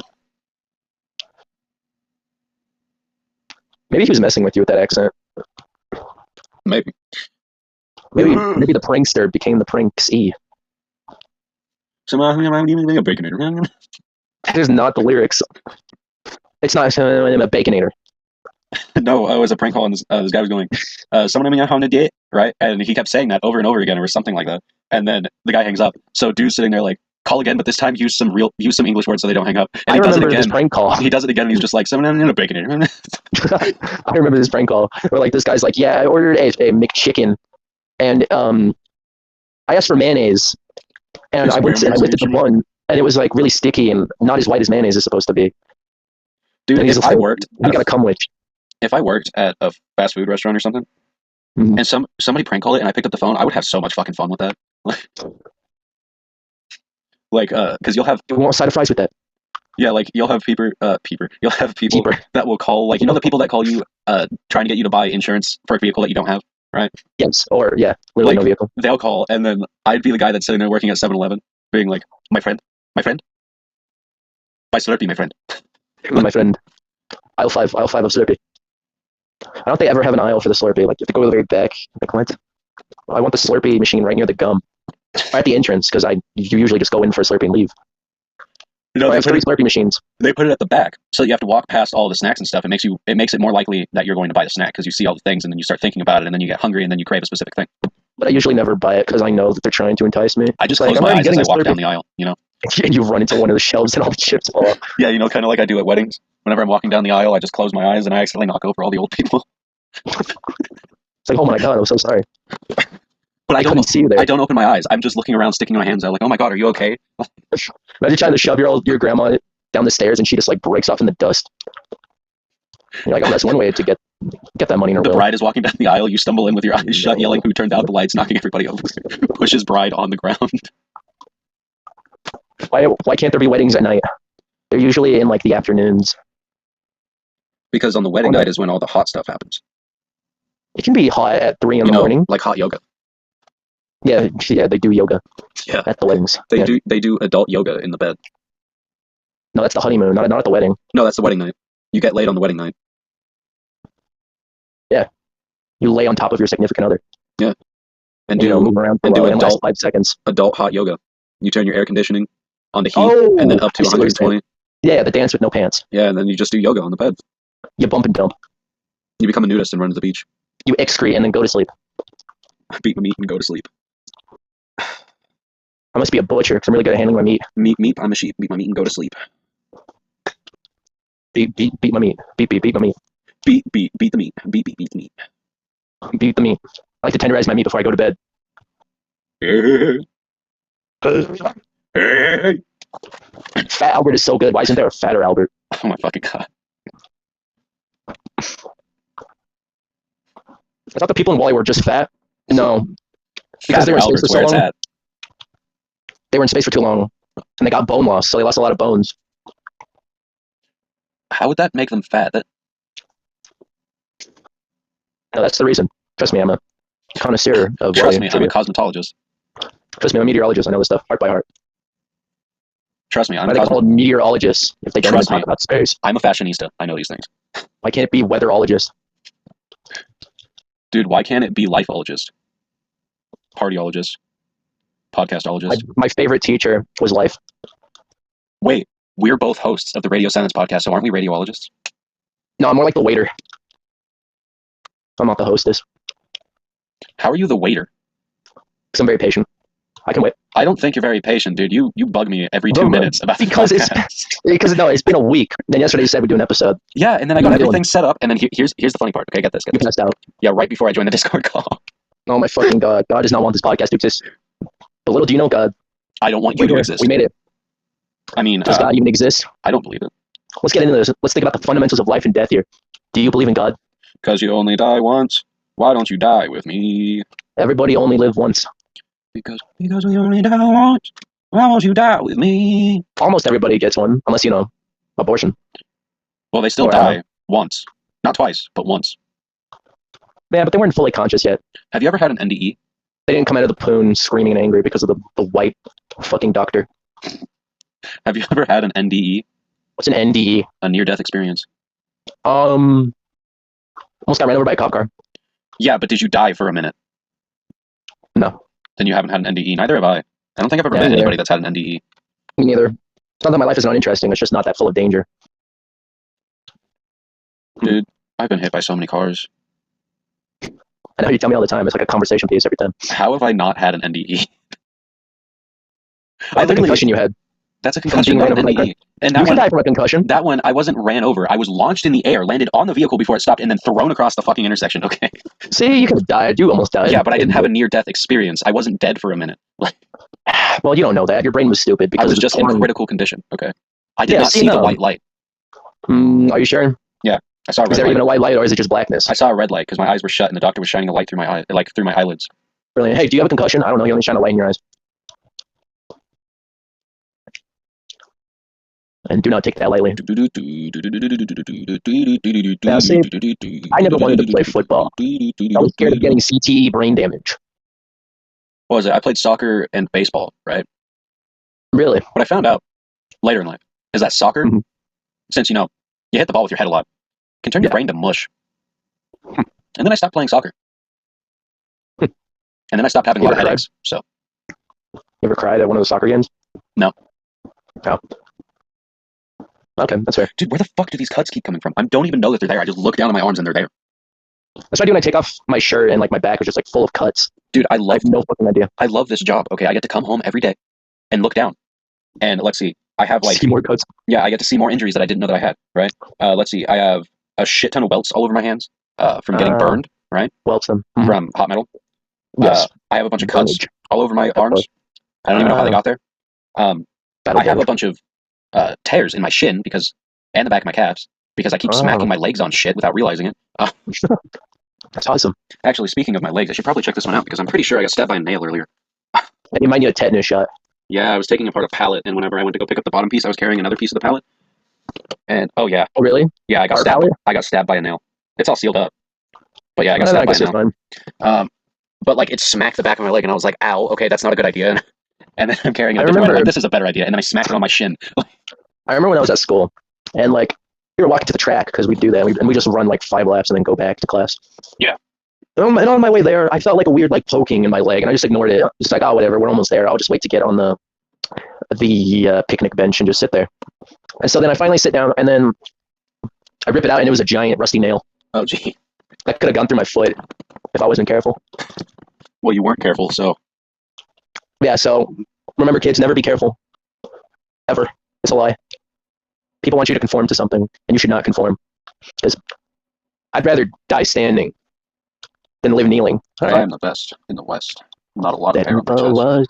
Maybe he was messing with you with that accent. Maybe the prankster became the pranksy. Baconator. That is not the lyrics. It's not a Baconator. No, it was a prank call, and this guy was going, "Someone me on a date," right? And he kept saying that over and over again, or something like that. And then the guy hangs up. So dude's sitting there like, "Call again, but this time use some English words so they don't hang up." And he does it again. This prank call. He does it again, and he's just like, "Someone in a Baconator." I remember this prank call where like this guy's like, "Yeah, I ordered a McChicken, and I asked for mayonnaise, and I lifted the bun, and it was like really sticky and not as white as mayonnaise is supposed to be." Dude, And he's if like, I worked you gotta come with. if I worked at a fast food restaurant or something, Mhm. and somebody prank called it, and I picked up the phone, I would have so much fucking fun with that. Because you'll have You want a side of fries with that? you'll have you'll have people Keeper. that will call, like, the people that call you trying to get you to buy insurance for a vehicle that you don't have, right? Yes. Or yeah, literally Like, no vehicle. They'll call, and then I'd be the guy that's sitting there working at 7-Eleven, being like, my friend, buy Slurpee, my friend. My friend. Aisle 5 of Slurpee. I don't think they ever have an aisle for the Slurpee. Like, you have to go to the very back. Like, what? I want the Slurpee machine right near the gum. Or at the entrance, because you usually just go in for a Slurpee and leave. No, I have 3 Slurpee machines. they put it at the back, so you have to walk past all the snacks and stuff. It makes it more likely that you're going to buy the snack because you see all the things, and then you start thinking about it, and then you get hungry, and then you crave a specific thing. But I usually never buy it because I know that they're trying to entice me. I just Like, close I'm my already eyes as getting I a walk Slurpee. down the aisle, And you run into one of the shelves and all the chips fall off. Yeah, kind of like I do at weddings. Whenever I'm walking down the aisle, I just close my eyes and I accidentally knock over all the old people. It's like, oh my god, I'm so sorry. But I couldn't don't see you there. I don't open my eyes. I'm just looking around, sticking my hands out, like, oh my god, are you okay? Imagine trying to shove your grandma down the stairs and she just like breaks off in the dust. You're like, oh, that's one way to get that money in her The will. bride is walking down the aisle. You stumble in with your eyes shut, yelling, "Who turned out the lights?" Knocking everybody over. Pushes bride on the ground. Why can't there be weddings at night? They're usually in like the afternoons. Because on the wedding night is when all the hot stuff happens. It can be hot at 3 in the morning. Like hot yoga. Yeah, they do yoga. Yeah. At the weddings. They do adult yoga in the bed. No, that's the honeymoon, not at the wedding. No, that's the wedding night. You get laid on the wedding night. Yeah. You lay on top of your significant other. Yeah. And move around for a while and last 5 seconds. Adult hot yoga. You turn your air conditioning on the heat and then up to 120. Yeah, the dance with no pants. Yeah, and then you just do yoga on the bed. You bump and dump. You become a nudist and run to the beach. You excrete and then go to sleep. Beat my meat and go to sleep. I must be a butcher because I'm really good at handling my meat. Meat, I'm a sheep. Beat my meat and go to sleep. Beat my meat. Beat my meat. Beat the meat. Beat the meat. Beat the meat. I like to tenderize my meat before I go to bed. Fat Albert is so good. Why isn't there a fatter Albert? Oh my fucking god. I thought the people in Wally were just fat. No. Because they were in space for so long. They were in space for too long. And they got bone loss, so they lost a lot of bones. How would that make them fat? No, that's the reason. Trust me, I'm a connoisseur of Trust me, I'm a cosmetologist. Trust me, I'm a meteorologist. I know this stuff heart by heart. Trust me, I'm a called meteorologists if they don't even talk about space. I'm a fashionista. I know these things. Why can't it be weatherologist? Dude, why can't it be lifeologist? Partyologist? Podcastologist? My favorite teacher was life. Wait, we're both hosts of the Radio Silence podcast, so aren't we radiologists? No, I'm more like the waiter. I'm not the hostess. How are you the waiter? Because I'm very patient. I can wait. I don't think you're very patient, dude. You bug me every 2 minutes about because it's been a week. Then yesterday you said we'd do an episode. Yeah, and then I got everything set up, and then here's the funny part. Okay, get this. You passed out. Yeah, right before I joined the Discord call. Oh my fucking god! God does not want this podcast to exist. But little do you know, God. I don't want you to exist. We made it. I mean, does God even exist? I don't believe it. Let's get into this. Let's think about the fundamentals of life and death here. Do you believe in God? Because you only die once. Why don't you die with me? Everybody only live once. Because we only die once. Why won't you die with me? Almost everybody gets one, unless, abortion. Well, they still die once. Not twice, but once. Yeah, but they weren't fully conscious yet. Have you ever had an NDE? They didn't come out of the poon screaming and angry because of the white fucking doctor. Have you ever had an NDE? What's an NDE? A near-death experience. Almost got ran over by a cop car. Yeah, but did you die for a minute? No. Then you haven't had an NDE. Neither have I. I don't think I've ever met anybody that's had an NDE. Me neither. It's not that my life is not interesting. It's just not that full of danger. Dude, I've been hit by so many cars. I know you tell me all the time. It's like a conversation piece every time. How have I not had an NDE? The concussion you had. That's a concussion, not an NDE. And you can die from a concussion. That one, I wasn't ran over. I was launched in the air, landed on the vehicle before it stopped, and then thrown across the fucking intersection, okay? See, you could have died. You almost died. Yeah, but I didn't have a near-death experience. I wasn't dead for a minute. Well, you don't know that. Your brain was stupid because I was just in critical condition, okay? I did not see the white light. Are you sure? I saw a Is red there light. even a white light, or is it just blackness? I saw a red light because my eyes were shut and the doctor was shining a light through my eye, like through my eyelids. Brilliant. Hey, do you have a concussion? I don't know. You only shine a light in your eyes. And do not take that lightly. Now, see, I never wanted to play football. I was scared of getting CTE brain damage. What was it? I played soccer and baseball, right? Really? What I found out later in life is that soccer, Mhm. since you hit the ball with your head a lot, can turn your Yeah. brain to mush. And then I stopped playing soccer. And then I stopped having a You lot of ever headaches. So You ever cried at one of the soccer games? No. Oh. Okay, that's fair. dude, where the fuck do these cuts keep coming from? I don't even know that they're there. I just look down at my arms and they're there. That's what I do when I take off my shirt and like my back is just like full of cuts. Dude, I I love have no fucking idea. I love this job. Okay, I get to come home every day and look down. And let's see, I have like See more cuts. yeah, I get to see more injuries that I didn't know that I had. Right? Let's see, I have a shit ton of welts all over my hands from getting burned. Right? Welts them. From hot metal. Yes. I have a bunch of cuts Burnage. all over my arms. I don't even know how they got there. Battle I have a damage. bunch of tears in my shin and the back of my calves because I keep smacking my legs on shit without realizing it. That's awesome. Actually, speaking of my legs, I should probably check this one out because I'm pretty sure I got stabbed by a nail earlier. And you might need a tetanus shot. Yeah, I was taking apart a pallet, and whenever I went to go pick up the bottom piece, I was carrying another piece of the pallet. And oh yeah, Oh, really? yeah, I got Our stabbed. pallet? I got stabbed by a nail. It's all sealed up, but yeah, I got I stabbed by guess a it's nail. fine. But like it smacked the back of my leg, and I was like, "Ow, okay, that's not a good idea." And then I'm carrying it. I I'm like, remember- this is a better idea. And then I smacked it on my shin. I remember when I was at school, and like we were walking to the track because we do that, and we just run like 5 laps and then go back to class. Yeah. And on my way there, I felt like a weird like poking in my leg, and I just ignored it. Just like, oh, whatever, we're almost there. I'll just wait to get on the picnic bench and just sit there. And so then I finally sit down, and then I rip it out, and it was a giant rusty nail Oh gee. that could have gone through my foot if I wasn't careful. Well, you weren't careful, so Yeah. So remember, kids, never be careful. Ever. It's a lie. People want you to conform to something, and you should not conform. Because I'd rather die standing than live kneeling. I am the best in the West. Not a lot of That hair on my chest. was.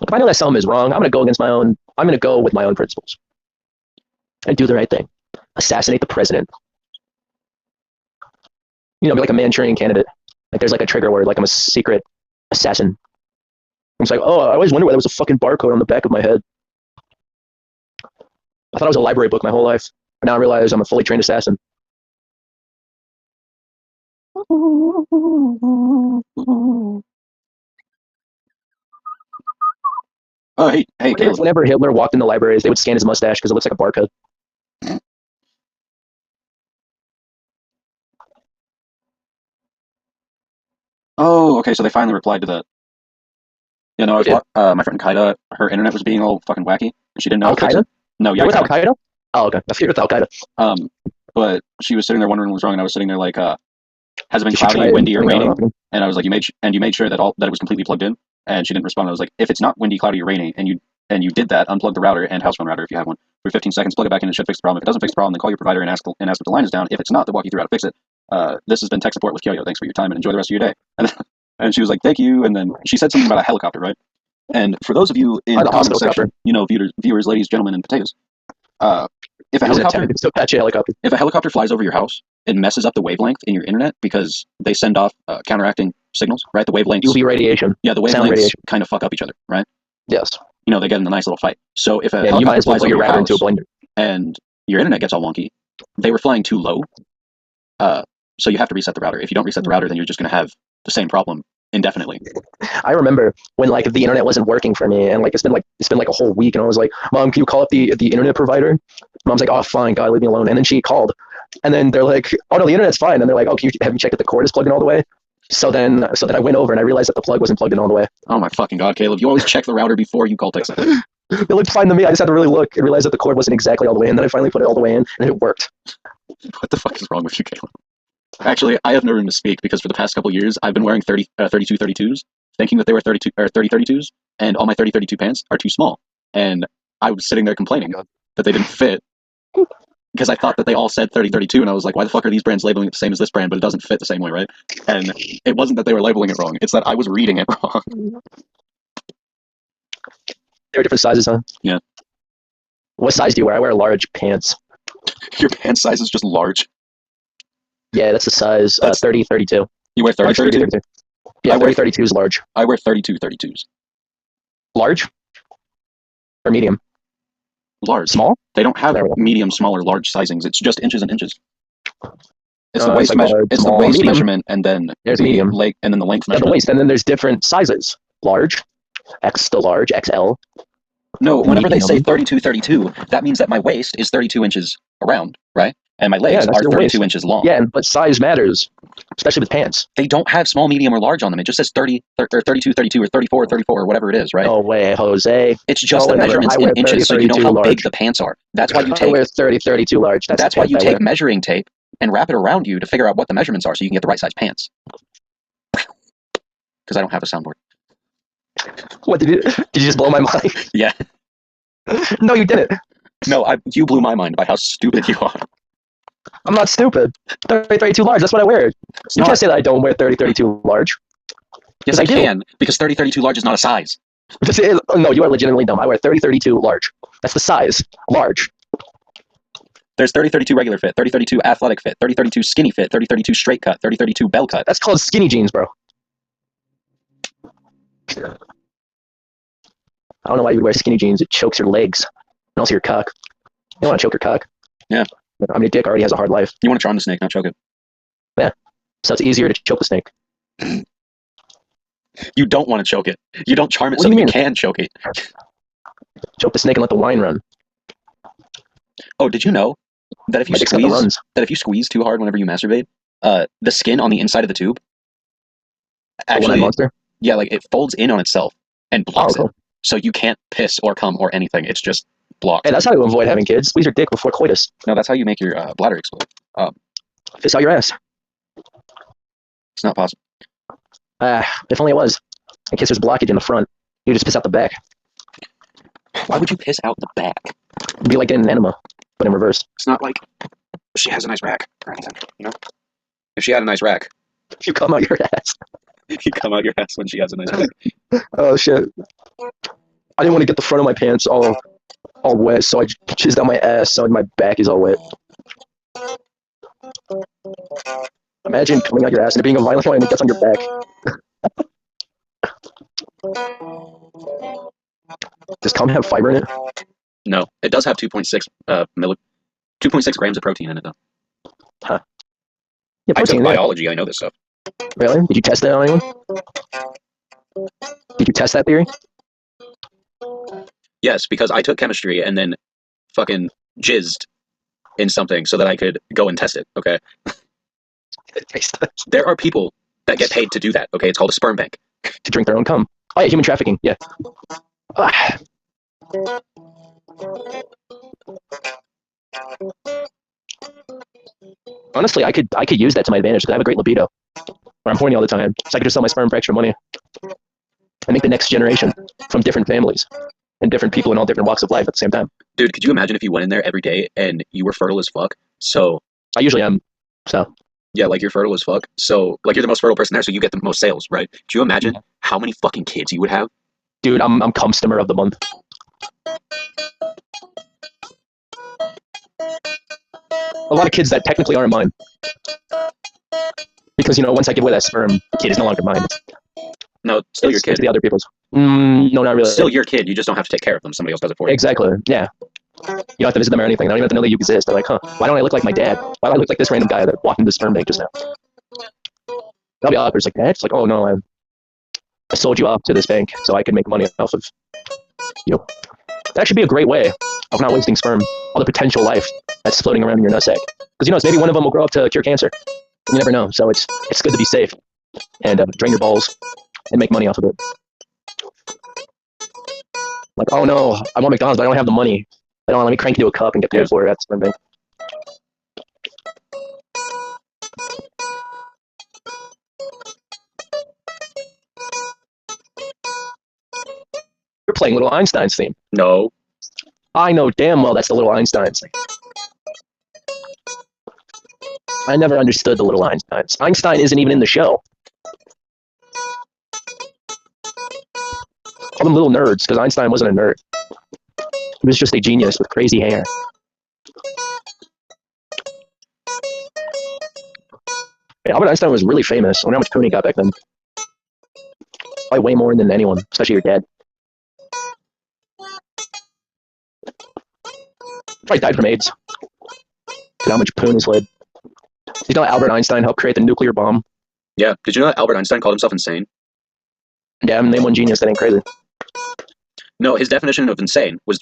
If I know that something is wrong, I'm going to go against my own. I'm going to go with my own principles and do the right thing. Assassinate the president. Be like a Manchurian candidate. Like there's like a trigger word, like I'm a secret assassin. It's like, oh, I always wondered why there was a fucking barcode on the back of my head. I thought I was a library book my whole life. But now I realize I'm a fully trained assassin. Oh, hey, Caleb. Whenever Hitler walked in the libraries, they would scan his mustache because it looks like a barcode. Oh, okay, so they finally replied to that. Yeah, no, my friend Kaida, her internet was being all fucking wacky, and she didn't know how to fix Al-Qaeda? it. No, yeah, You're with Al-Qaeda? Oh, okay. I figured with Al-Qaeda. But she was sitting there wondering what was wrong, and I was sitting there like, has it been Did she try cloudy, it? windy, or Turning it raining? off? And I was like, you made sure that it was completely plugged in, and she didn't respond. I was like, if it's not windy, cloudy, or raining, and you did that, unplug the router and house phone router if you have one for 15 seconds, plug it back in, and it should fix the problem. If it doesn't fix the problem, then call your provider and ask if the line is down. If it's not, they'll walk you through how to fix it. This has been tech support with Kyoyo. Thanks for your time and enjoy the rest of your day. And she was like, thank you. And then she said something about a helicopter, right? And for those of you in the the comment hospital section, viewers, ladies, gentlemen, and potatoes, if a helicopter flies over your house, it messes up the wavelength in your internet because they send off counteracting signals, right? The wavelengths. UV radiation. Yeah, the Sound wavelengths radiation. kind of fuck up each other, right? Yes. They get in a nice little fight. So if a Yeah, you might helicopter as well flies put over your your router house into a blender. and your internet gets all wonky, they were flying too low. So you have to reset the router. If you don't reset the router, then you're just going to have the same problem indefinitely. I remember when like the internet wasn't working for me, and like it's been like a whole week, and I was like, Mom, can you call up the internet provider? Mom's like, oh, fine, God, leave me alone. And then she called, and then they're like, oh no, the internet's fine. And they're like, oh, have you checked if the cord is plugged in all the way? So then I went over and I realized that the plug wasn't plugged in all the way. Oh my fucking God, Caleb! You always check the router before you call tech support. It looked fine to me. I just had to really look and realize that the cord wasn't exactly all the way in. Then I finally put it all the way in, and it worked. What the fuck is wrong with you, Caleb? Actually, I have no room to speak because for the past couple years, I've been wearing 32-32s, thinking that they were 30-32s, and all my 30-32 pants are too small. And I was sitting there complaining that they didn't fit because I thought that they all said 30-32, and I was like, why the fuck are these brands labeling it the same as this brand, but it doesn't fit the same way, right? And it wasn't that they were labeling it wrong; it's that I was reading it wrong. There are different sizes, huh? Yeah. What size do you wear? I wear large pants. Your pant size is just large. Yeah, that's the size. That's- 30, 32. You wear 30, Large 30, 32? 32. Yeah, I wear- 30, 32 is large. I wear 32, 32s. Large or medium? Large. Small? They don't have There we go. medium, small, or large sizings. It's just inches and inches. It's the It's waist like measure. large, It's the small, waist medium. measurement, and then There's the medium. leg, and then the length Yeah, the measurement. waist, and then there's different sizes. Large, extra large, XL. No, whenever they say medium. 32, 32, that means that my waist is 32 inches around, right? And my legs that's are your 32 waist. inches long. Yeah, but size matters, especially with pants. They don't have small, medium, or large on them. It just says 30, or 32, 32, or 34, 34, or whatever it is, right? No way, Jose. It's just Oh, the whatever. measurements I in wear inches, 30, so you know 32 how big large. the pants are. That's why you I take. wear 30, 32 large. That's why you take measuring tape and wrap it around you to figure out what the measurements are, so you can get the right size pants. Because I don't have a soundboard. What did you just blow my mind? Yeah. No, you didn't. No, you blew my mind by how stupid you are. I'm not stupid. 30, 32 large. That's what I wear. You can't say that I don't wear 30, 32 large. Yes, I I do. can, because 30, 32 large is not a size. No, you are legitimately dumb. I wear 30, 32 large. That's the size. Large. There's 30, 32 regular fit, 30, 32 athletic fit, 30, 32 skinny fit, 30, 32 straight cut, 30, 32 bell cut. That's called skinny jeans, bro. I don't know why you would wear skinny jeans. It chokes your legs and also your cock. You don't want to choke your cock. Yeah. I mean, your dick already has a hard life, You want to charm the snake, not choke it. so it's easier to choke the snake. You don't want to choke it. You don't charm it What so do that you you mean? can choke it. Choke the snake and let the wine run. Oh, did you know that if you My dick's got the runs. squeeze too hard whenever you masturbate, the skin on the inside of the tube The one-eyed actually, monster. yeah, like it folds in on itself and Oh, blocks cool. it, so you can't piss or cum or anything. It's just blocked. Hey, that's how you avoid having kids. Squeeze your dick before coitus. No, that's how you make your bladder explode. Piss out your ass. It's not possible. If only it was. In case there's blockage in the front, you just piss out the back. Why would you piss out the back? It'd be like getting an enema, but in reverse. It's not like she has a nice rack or anything, you know? If she had a nice rack, You come out your ass. you come out your ass when she has a nice rack. Oh shit! I didn't want to get the front of my pants all wet, so I jizzed out my ass, so my back is all wet. Imagine coming out your ass and it being a violent one and it gets on your back. Does cum have fiber in it? No, it does have 2.6 grams of protein in it, though. Yeah, I took protein. Yeah. biology. I know this stuff. Really? Did you test that on anyone? Did you test that theory? Yes, because I took chemistry and then fucking jizzed in something so that I could go and test it, okay? There are people that get paid to do that, okay? It's called a sperm bank. To drink their own cum. Oh yeah, human trafficking. Yeah. Ah. Honestly, I could use that to my advantage because I have a great libido. Where I'm horny all the time, so I could just sell my sperm for extra money and make the next generation from different families and different people in all different walks of life at the same time. Dude, could you imagine if you went in there every day and you were fertile as fuck? So, I usually am. So yeah, like you're fertile as fuck. So, like you're the most fertile person there, so you get the most sales, right? Do you imagine how many fucking kids you would have? dude, I'm customer of the month. A lot of kids that technically aren't mine. Because, once I give away that sperm, the kid is no longer mine. No, still your It's kid. the other people's. No, not really. Still your kid. You just don't have to take care of them. Somebody else does it for you. Exactly. Yeah. You don't have to visit them or anything. They don't even have to know that you exist. They're like, huh, why don't I look like my dad? Why do I look like this random guy that walked into the sperm bank just now? They'll be awkward. It's like, Dad? It's like, oh no, I sold you off to this bank so I could make money off of you. That should be a great way of not wasting sperm, all the potential life that's floating around in your nutsack. Because maybe one of them will grow up to cure cancer. You never know. So it's good to be safe and drain your balls and make money off of it. Like, oh no, I want McDonald's, but I don't have the money. Let me crank into a cup and get paid for it at the sperm bank. You're playing Little Einstein's theme. No. I know damn well that's the Little Einsteins thing. I never understood the Little Einsteins. Einstein isn't even in the show. Call them little nerds, because Einstein wasn't a nerd. He was just a genius with crazy hair. Yeah, Albert Einstein was really famous. I wonder how much poon he got back then. Probably way more than anyone, especially your dad. Probably died from AIDS. Look how much poon he slid. Did you know Albert Einstein helped create the nuclear bomb? Yeah. Did you know that Albert Einstein called himself insane? Yeah, name one genius that ain't crazy. No, his definition of insane was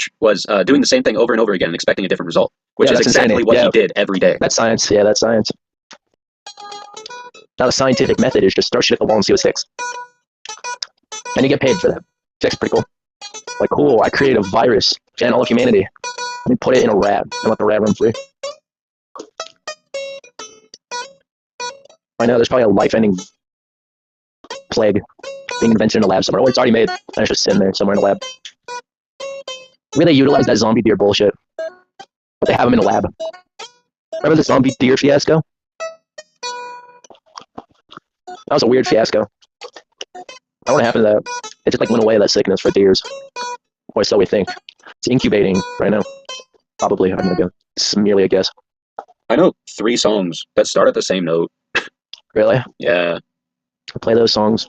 doing the same thing over and over again and expecting a different result, which Yeah, is that's exactly insanity. what Yeah. he did every day. That's science. Yeah, that's science. Now the scientific method is just throw shit at the wall and see what sticks. And you get paid for that. That's pretty cool. Like, cool, I created a virus and all of humanity. Let me put it in a rat and let the rat run free. I know there's probably a life-ending plague being invented in a lab somewhere. Oh, it's already made. And it's just sitting there somewhere in a lab. Maybe they utilize that zombie deer bullshit. But they have them in a lab. Remember the zombie deer fiasco? That was a weird fiasco. I don't know what happened to that. It just like went away, that sickness for deers. Or so we think. It's incubating right now. Probably, I'm gonna go. It's merely a guess. I know 3 songs that start at the same note. Really? Yeah. I'll play those songs.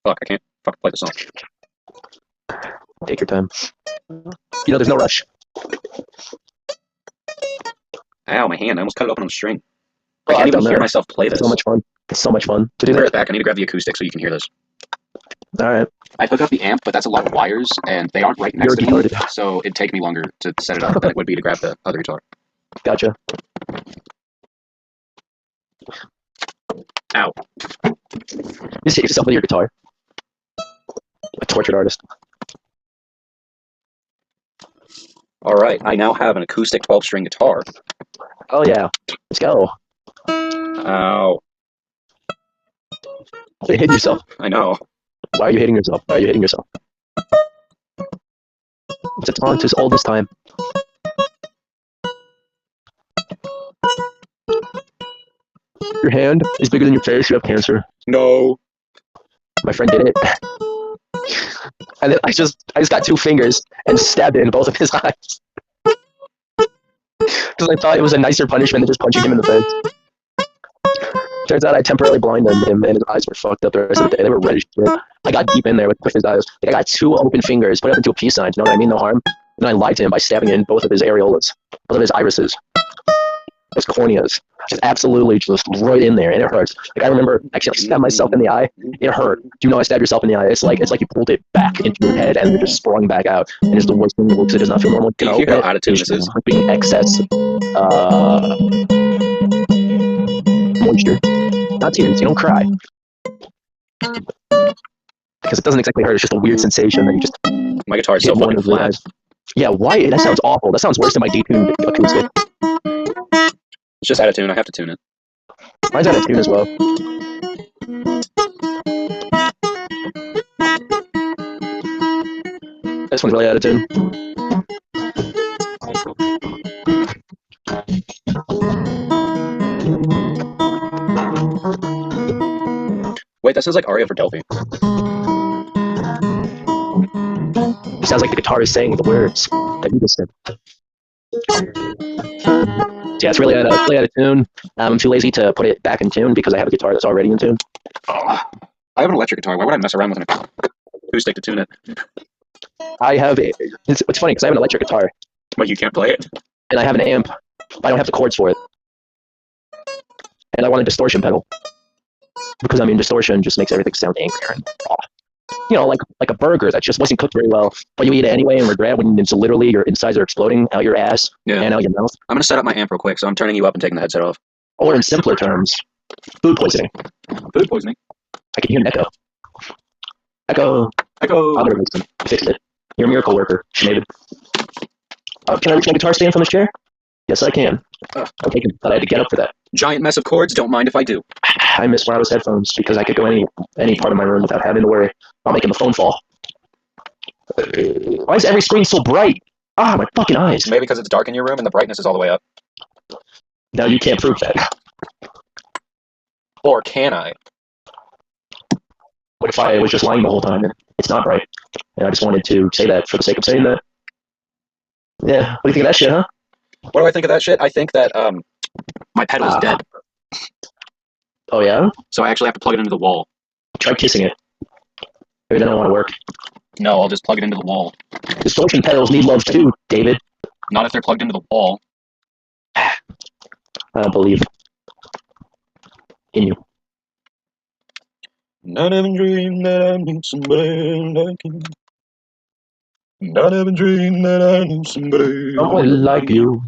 Fuck, I can't fucking play the song. Take your time. You know, there's no rush. Ow, my hand. I almost cut it open on the string. Oh, I can't I've even done hear that. myself play this. It's so much fun. It's so much fun to do Be right that. back. I need to grab the acoustic so you can hear this. Alright. I hook up the amp, but that's a lot of wires, and they aren't right next You're to me, retarded. so it'd take me longer to set it up than it would be to grab the other guitar. Gotcha. Ow. You just hit yourself with your guitar. A tortured artist. Alright, I now have an acoustic 12-string guitar. Oh yeah. Let's go. Ow. You hit yourself. I know. Why are you hitting yourself? Why are you hitting yourself? It's a taunt as old as time. Your hand is bigger than your face. You have cancer. No. My friend did it. And then I just got 2 fingers and stabbed it in both of his eyes. Because I thought it was a nicer punishment than just punching him in the face. Turns out I temporarily blinded him and his eyes were fucked up the rest of the day. They were red as shit. I got deep in there with his eyes. Like, I got 2 open fingers put up into a peace sign. You know what I mean? No harm. And I lied to him by stabbing it in both of his areolas. Both of his irises. His corneas. Just absolutely just right in there. And it hurts. Like, I remember actually stabbed myself in the eye. It hurt. Do you know I stabbed yourself in the eye? It's like you pulled it back into your head and it just sprung back out. And it's the worst thing in the world because it does not feel normal. Can you hear how out of tune this is? Dripping excess moisture. Not tears. You don't cry. Because it doesn't exactly hurt. It's just a weird sensation that you just My guitar is so hit one fucking of the flat. eyes. Yeah, why? That sounds awful. That sounds worse than my detuned acoustic. It's just out of tune. I have to tune it. Mine's out of tune as well. This one's really out of tune. Wait, that sounds like Aria for Delphi. It sounds like the guitar is saying the words that you just said. Yeah, it's really out of tune. I'm too lazy to put it back in tune because I have a guitar that's already in tune. I have an electric guitar. Why would I mess around with an acoustic to tune it? It's funny because I have an electric guitar But you can't play it. and I have an amp, but I don't have the chords for it. And I want a distortion pedal because I mean distortion just makes everything sound angrier and you know, like a burger that just wasn't cooked very well, but you eat it anyway and regret when it's literally your insides are exploding out your ass and out your mouth. I'm gonna set up my amp real quick, so I'm turning you up and taking the headset off. Or in simpler terms, food poisoning. Food poisoning. I can hear an echo. Echo. Echo. I'll fix it. You're a miracle worker. She made it. Can I reach my guitar stand from this chair? Yes, I can. Okay, but I had to get up for that. Giant mess of chords. Don't mind if I do. I miss wireless headphones because I could go any part of my room without having to worry about making the phone fall. Why is every screen so bright? Ah, my fucking eyes. Maybe because it's dark in your room and the brightness is all the way up. No, you can't prove that. Or can I? What if I was just lying the whole time and it's not bright? And I just wanted to say that for the sake of saying that. Yeah, what do you think of that shit, huh? What do I think of that shit? I think that My pedal is dead, Oh yeah? so I actually have to plug it into the wall. Try kissing it. Maybe that don't want to work. No, I'll just plug it into the wall. Distortion pedals need love too, David. Not if they're plugged into the wall. I don't believe in you. Not even dream that I need somebody like you. Not even dream that I need somebody Someone like you.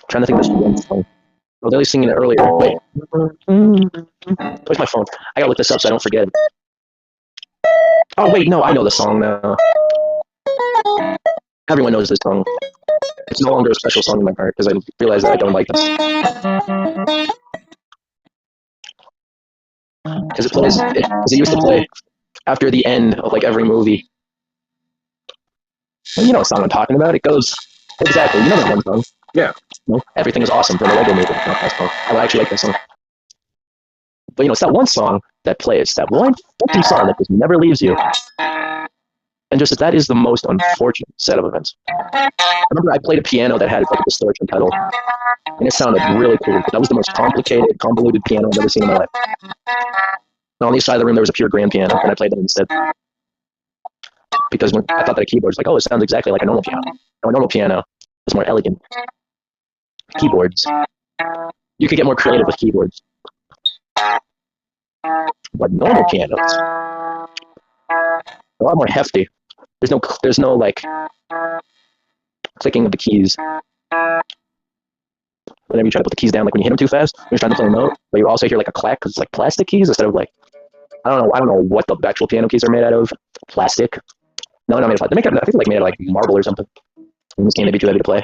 Trying to think of this one song. I was only singing it earlier. Wait. Where's my phone? I gotta look this up so I don't forget it. Oh wait, no, I know the song now. Everyone knows this song. It's no longer a special song in my heart because I realized that I don't like this. Because it used to play after the end of like every movie. Well, you know what song I'm talking about. It goes exactly. You know that one song. Yeah. No, everything is awesome from the Lego movie. Not that song. I actually like that song. But you know, it's that one song that plays. That one fucking song that just never leaves you. And just that is the most unfortunate set of events. I remember I played a piano that had like a distortion pedal, and it sounded really cool. That was the most complicated, convoluted piano I've ever seen in my life. And on the other side of the room, there was a pure grand piano, and I played that instead. Because when I thought that a keyboard was like, oh, it sounds exactly like a normal piano. No, a normal piano is more elegant. Keyboards, you could get more creative with keyboards. But normal pianos, a lot more hefty. There's no like clicking of the keys. Whenever you try to put the keys down, like when you hit them too fast, you're trying to play a note, but you also hear like a clack because it's like plastic keys instead of like I don't know what the actual piano keys are made out of. Plastic. No, not made of plastic. I think they're like made out of like marble or something. In this game, they'd be too heavy to play.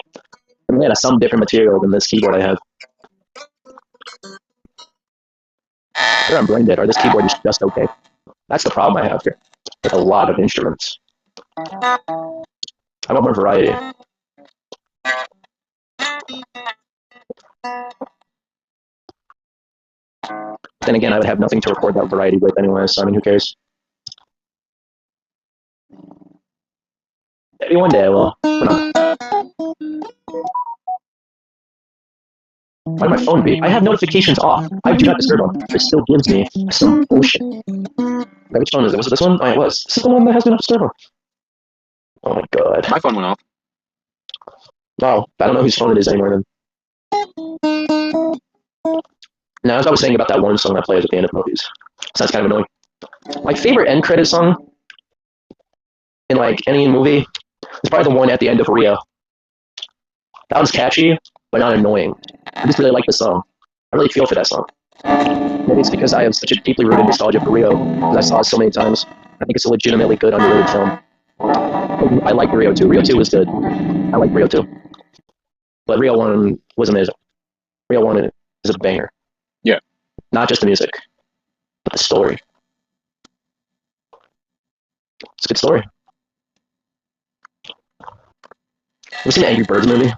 They're made out of some different material than this keyboard I have. Either I'm brain dead or this keyboard is just okay. That's the problem I have here. With a lot of instruments. I want more variety. Then again, I would have nothing to record that variety with anyway, so I mean, who cares? Maybe one day I will. Why did my phone beep? I have notifications off. I do not disturb on. It still gives me some bullshit. Which phone is it? Was it this one? Oh, it was. This is the one that has do not disturb on. Oh my god. My phone went off. Wow. I don't know whose phone it is anymore then. Now, as I was saying about that one song that plays at the end of movies, sounds kind of annoying. My favorite end credit song in like any movie is probably the one at the end of Rio. That one's catchy, but not annoying. I just really like the song. I really feel for that song. Maybe it's because I have such a deeply rooted nostalgia for Rio, because I saw it so many times. I think it's a legitimately good underrated film. I like Rio 2. Rio 2 was good. I like Rio 2. But Rio 1 was amazing. Rio 1 is a banger. Yeah. Not just the music, but the story. It's a good story. Have you seen the Angry Birds movie?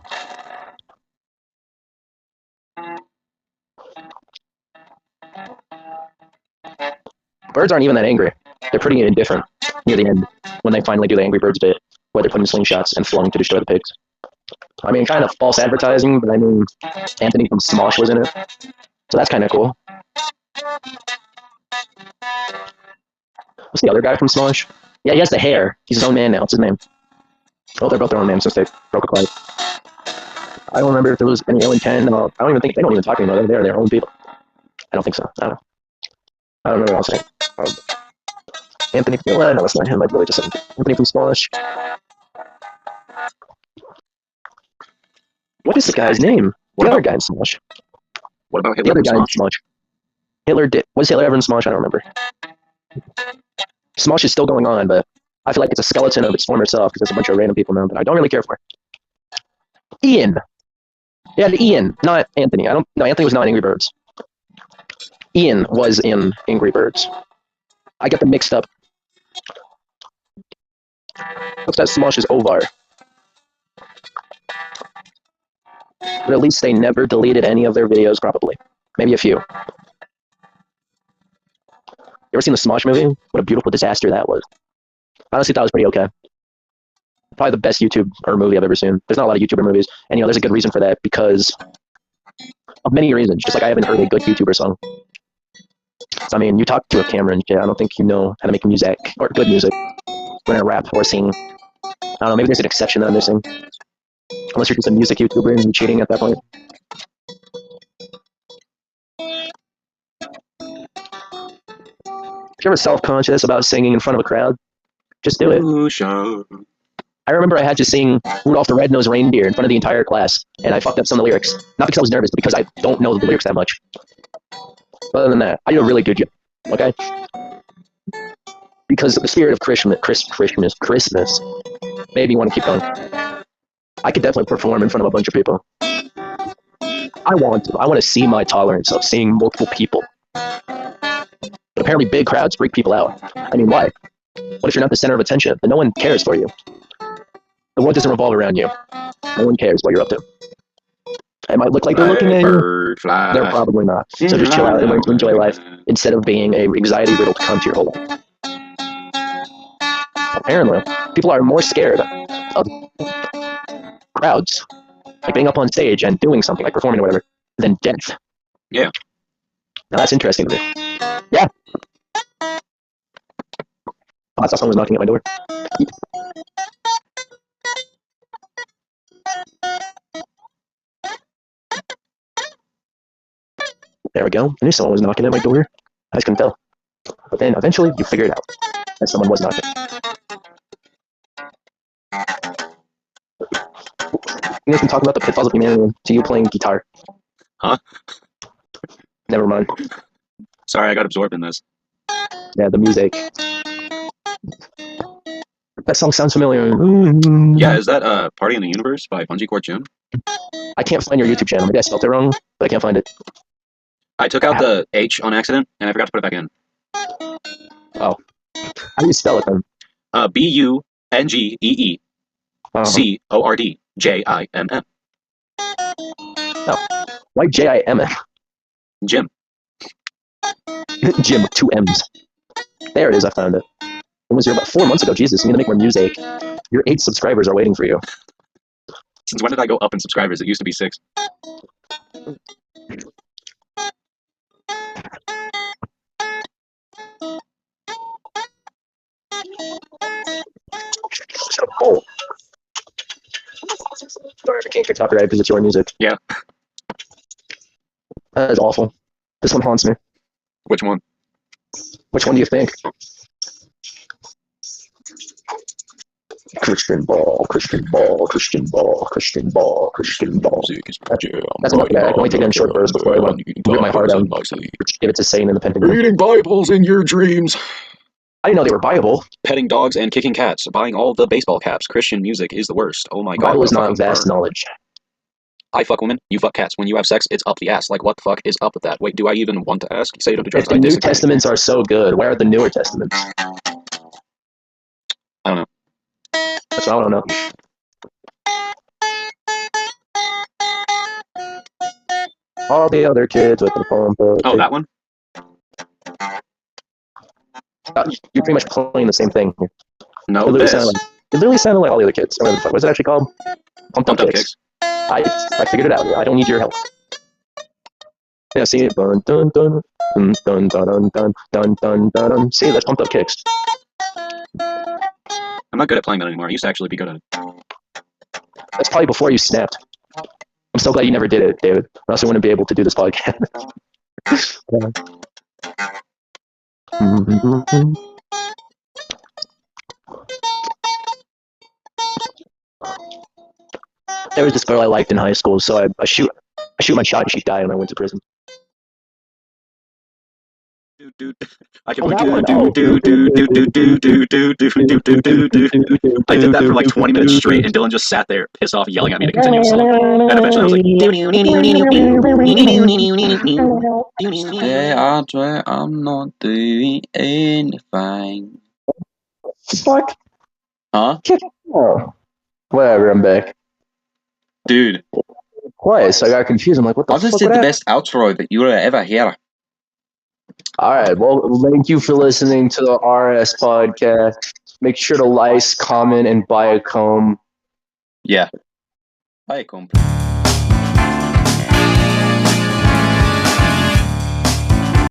Birds aren't even that angry. They're pretty indifferent near the end when they finally do the Angry Birds bit, where they're putting slingshots and flung to destroy the pigs. I mean, kind of false advertising, but I mean, Anthony from Smosh was in it, so that's kind of cool. What's the other guy from Smosh? Yeah, he has the hair. He's his own man now. What's his name? Oh, they're both their own names since they broke apart. I don't remember if there was any Alien 10. No, I don't even think they don't even talk anymore. They're their own people. I don't think so. I don't remember what I was saying. Anthony, well, no, it's not him. I really just said Anthony from Smosh. What is the guy's name? The other guy in Smosh. What about The Hitler other from guy in Smosh? Smosh. Hitler did. Was Hitler ever in Smosh? I don't remember. Smosh is still going on, but I feel like it's a skeleton of its former self because there's a bunch of random people now that I don't really care for. Ian. Yeah, Ian, not Anthony. No, Anthony was not in Angry Birds. Ian was in Angry Birds. I get them mixed up. Looks like Smosh is Ovar. But at least they never deleted any of their videos, probably. Maybe a few. You ever seen the Smosh movie? What a beautiful disaster that was. Honestly, thought it was pretty okay. probably the best YouTube or movie I've ever seen. There's not a lot of YouTuber movies, and there's a good reason for that because of many reasons. Just like I haven't heard a good YouTuber song. So, I mean, you talk to a camera and I don't think you know how to make music or good music when I rap or sing. I don't know. Maybe there's an exception that I'm missing, unless you're just a music YouTuber and you're cheating at that point. If you're ever self-conscious about singing in front of a crowd, just do it. I remember I had to sing Rudolph the Red-Nosed Reindeer in front of the entire class, and I fucked up some of the lyrics. Not because I was nervous, but because I don't know the lyrics that much. Other than that, I did a really good job. Okay? Because the spirit of Christmas made me want to keep going. I could definitely perform in front of a bunch of people. I want to see my tolerance of seeing multiple people. But apparently big crowds freak people out. I mean, why? What if you're not the center of attention? Then no one cares for you. The world doesn't revolve around you. No one cares what you're up to. It might look like they're looking at you. They're probably not. So just chill out and learn to enjoy life instead of being a anxiety-riddled cunt your whole life. Apparently, people are more scared of crowds, like being up on stage and doing something, like performing or whatever, than death. Yeah. Now that's interesting to me. Yeah. Oh, I thought someone was knocking at my door. There we go. I knew someone was knocking at my door. I just couldn't tell. But then eventually you figure it out that someone was knocking. You guys been talking about the pitfalls of humanity to you playing guitar. Huh? Never mind. Sorry, I got absorbed in this. Yeah, the music. That song sounds familiar. Yeah, is that Party in the Universe by Bungee Court Jim? I can't find your YouTube channel. Maybe I spelled it wrong, but I can't find it. I took out the H on accident, and I forgot to put it back in. Oh. How do you spell it then? BUNGEECORDJIMM. Oh. Why JIMM? Jim. Jim with two M's. There it is, I found it. It was here about 4 months ago. Jesus, you need to make more music. Your 8 subscribers are waiting for you. Since when did I go up in subscribers? It used to be 6. Oh. Sorry if I can't get copyright because it's your music. Yeah. That is awful. This one haunts me. Which one? Which one do you think? Christian ball, Christian ball, Christian ball, Christian ball, Christian ball. That's enough of that. I can only take it in short bursts before I want to rip my heart out. Give it to Satan in the Pentagon. Reading Bibles in your dreams. I didn't know they were Bible. Petting dogs and kicking cats. Buying all the baseball caps. Christian music is the worst. Oh my god. Bible is not vast knowledge. I fuck women, you fuck cats. When you have sex, it's up the ass. Like, what the fuck is up with that? Wait, do I even want to ask? You say you don't do drugs. If the New Testaments are so good, where are the newer Testaments? I don't know. That's what I don't know. All the other kids with the phone. Oh, that one? You're pretty much playing the same thing here. No, it literally sounded like all the other kids. What's it actually called? Pumped Up Kicks. I figured it out. I don't need your help. Yeah, see it. Dun dun dun dun dun dun dun dun dun dun. See, that's Pumped Up Kicks. I'm not good at playing that anymore. I used to actually be good at it. That's probably before you snapped. I'm so glad you never did it, David. Or else I wouldn't be able to do this podcast. There was this girl I liked in high school, so I shoot my shot and she died and I went to prison. I did that for like 20 minutes straight, and Dylan just sat there, pissed off, yelling at me to continue the song. And eventually I was like, I swear I'm not doing anything. Fuck. Huh? Oh. Whatever, I'm back. Dude. Twice, I got confused. I'm like, what the fuck? I just did the best outro that you will ever hear. All right. Well, thank you for listening to the RS podcast. Make sure to like, comment, and buy a comb. Yeah. Bye, compa.